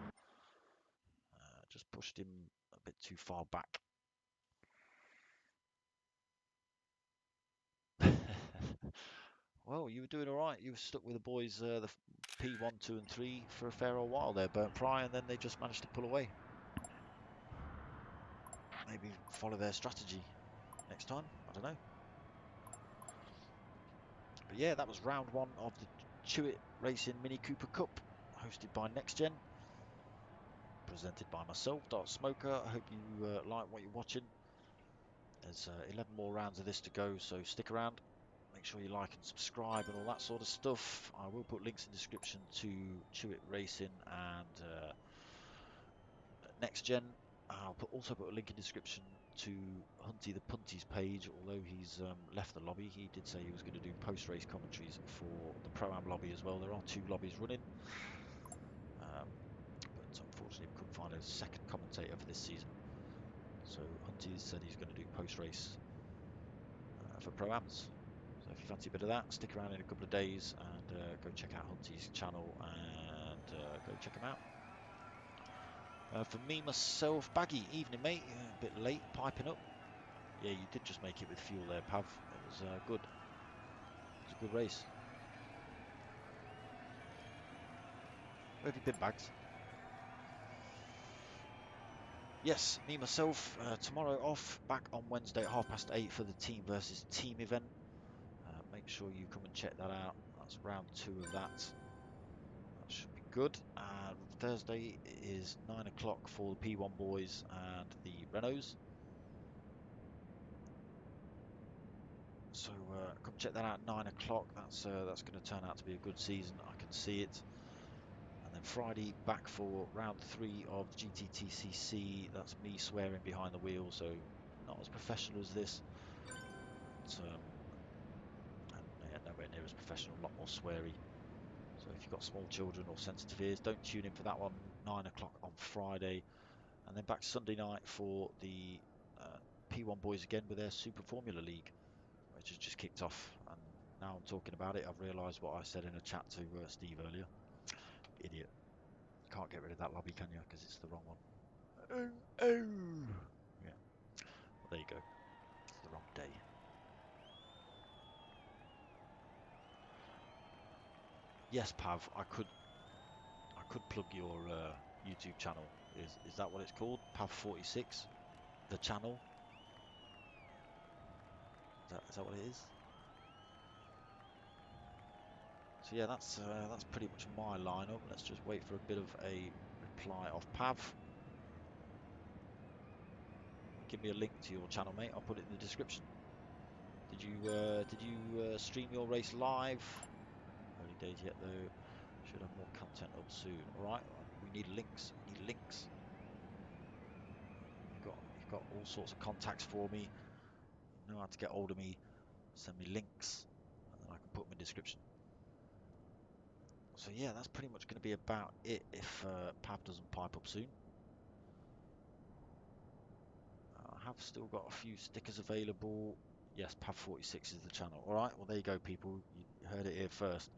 Just pushed him a bit too far back. Well, you were doing all right. You were stuck with the boys, the P1, 2 and 3 for a fair old while there, Burntfry, and then they just managed to pull away. Maybe follow their strategy next time. I don't know. But yeah, that was round 1 of the CHewitt Racing Mini Cooper Cup, hosted by Next Gen, presented by myself, Dark Smoker. I hope you like what you're watching. There's 11 more rounds of this to go, so stick around. Make sure you like and subscribe and all that sort of stuff. I will put links in the description to CHewitt Racing and Next Gen. I'll also put a link in the description to Hunty the Punty's page. Although he's left the lobby, he did say he was going to do post-race commentaries for the Pro-Am lobby as well. There are 2 lobbies running, but unfortunately we couldn't find a second commentator for this season. So Hunty said he's going to do post-race for Pro-Ams. So if you fancy a bit of that, stick around in a couple of days and go check out Hunty's channel and go check him out. For me, myself, Baggy, evening mate, a bit late, piping up. Yeah, you did just make it with fuel there, Pav. It was good. It was a good race. Where have you been, Bags? Yes, me, myself, tomorrow off, back on Wednesday at 8:30 for the team versus team event. Make sure you come and check that out. That's round 2 of that. That should be good. And Thursday is 9 o'clock for the P1 boys and the Renaults. So come check that out at 9 o'clock. That's going to turn out to be a good season. I can see it. And then Friday back for round 3 of GTTCC. That's me swearing behind the wheel, so not as professional as this. But, and yeah, nowhere near as professional, a lot more sweary. So if you've got small children or sensitive ears, don't tune in for that one. 9 o'clock on Friday. And then back Sunday night for the P1 boys again with their Super Formula League, which has just kicked off. And now I'm talking about it, I've realised what I said in a chat to Steve earlier. Idiot. Can't get rid of that lobby, can you? Because it's the wrong one. Oh. Yeah. Well, there you go. It's the wrong day. Yes, Pav, I could plug your YouTube channel. Is that what it's called? Pav46? The channel? Is that what it is? So yeah, that's pretty much my lineup. Let's just wait for a bit of a reply off Pav. Give me a link to your channel, mate. I'll put it in the description. Did you stream your race live? Early days yet though. Should have more content up soon. All right, we need links. We need links. You've got all sorts of contacts for me. You know how to get hold of me. Send me links, and then I can put them in the description. So yeah, that's pretty much going to be about it if Pav doesn't pipe up soon. I have still got a few stickers available. Yes, Pav46 is the channel. All right, well there you go, people. You heard it here first.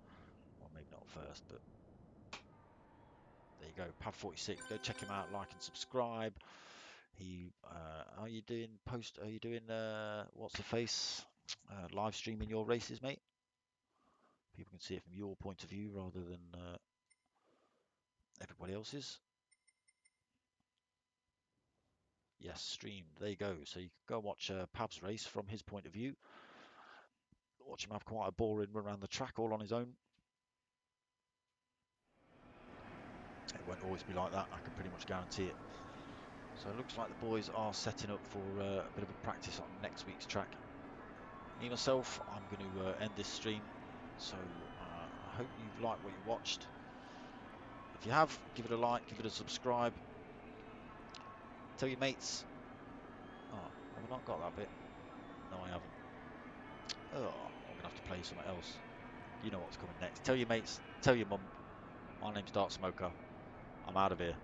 Well, maybe not first, but there you go. Pav46. Go check him out. Like and subscribe. Are you doing what's the face? Live streaming your races, mate. People can see it from your point of view rather than everybody else's. Yes, streamed. There you go. So you can go and watch Pav's race from his point of view. Watch him have quite a boring run around the track all on his own. It won't always be like that. I can pretty much guarantee it. So it looks like the boys are setting up for a bit of a practice on next week's track. Me, myself, I'm going to end this stream. So I hope you've liked what you watched. If you have, give it a like, give it a subscribe. Tell your mates. Oh, have I not got that bit? No, I haven't. Oh, I'm going to have to play something else. You know what's coming next. Tell your mates, tell your mum. My name's Dark Smoker. I'm out of here.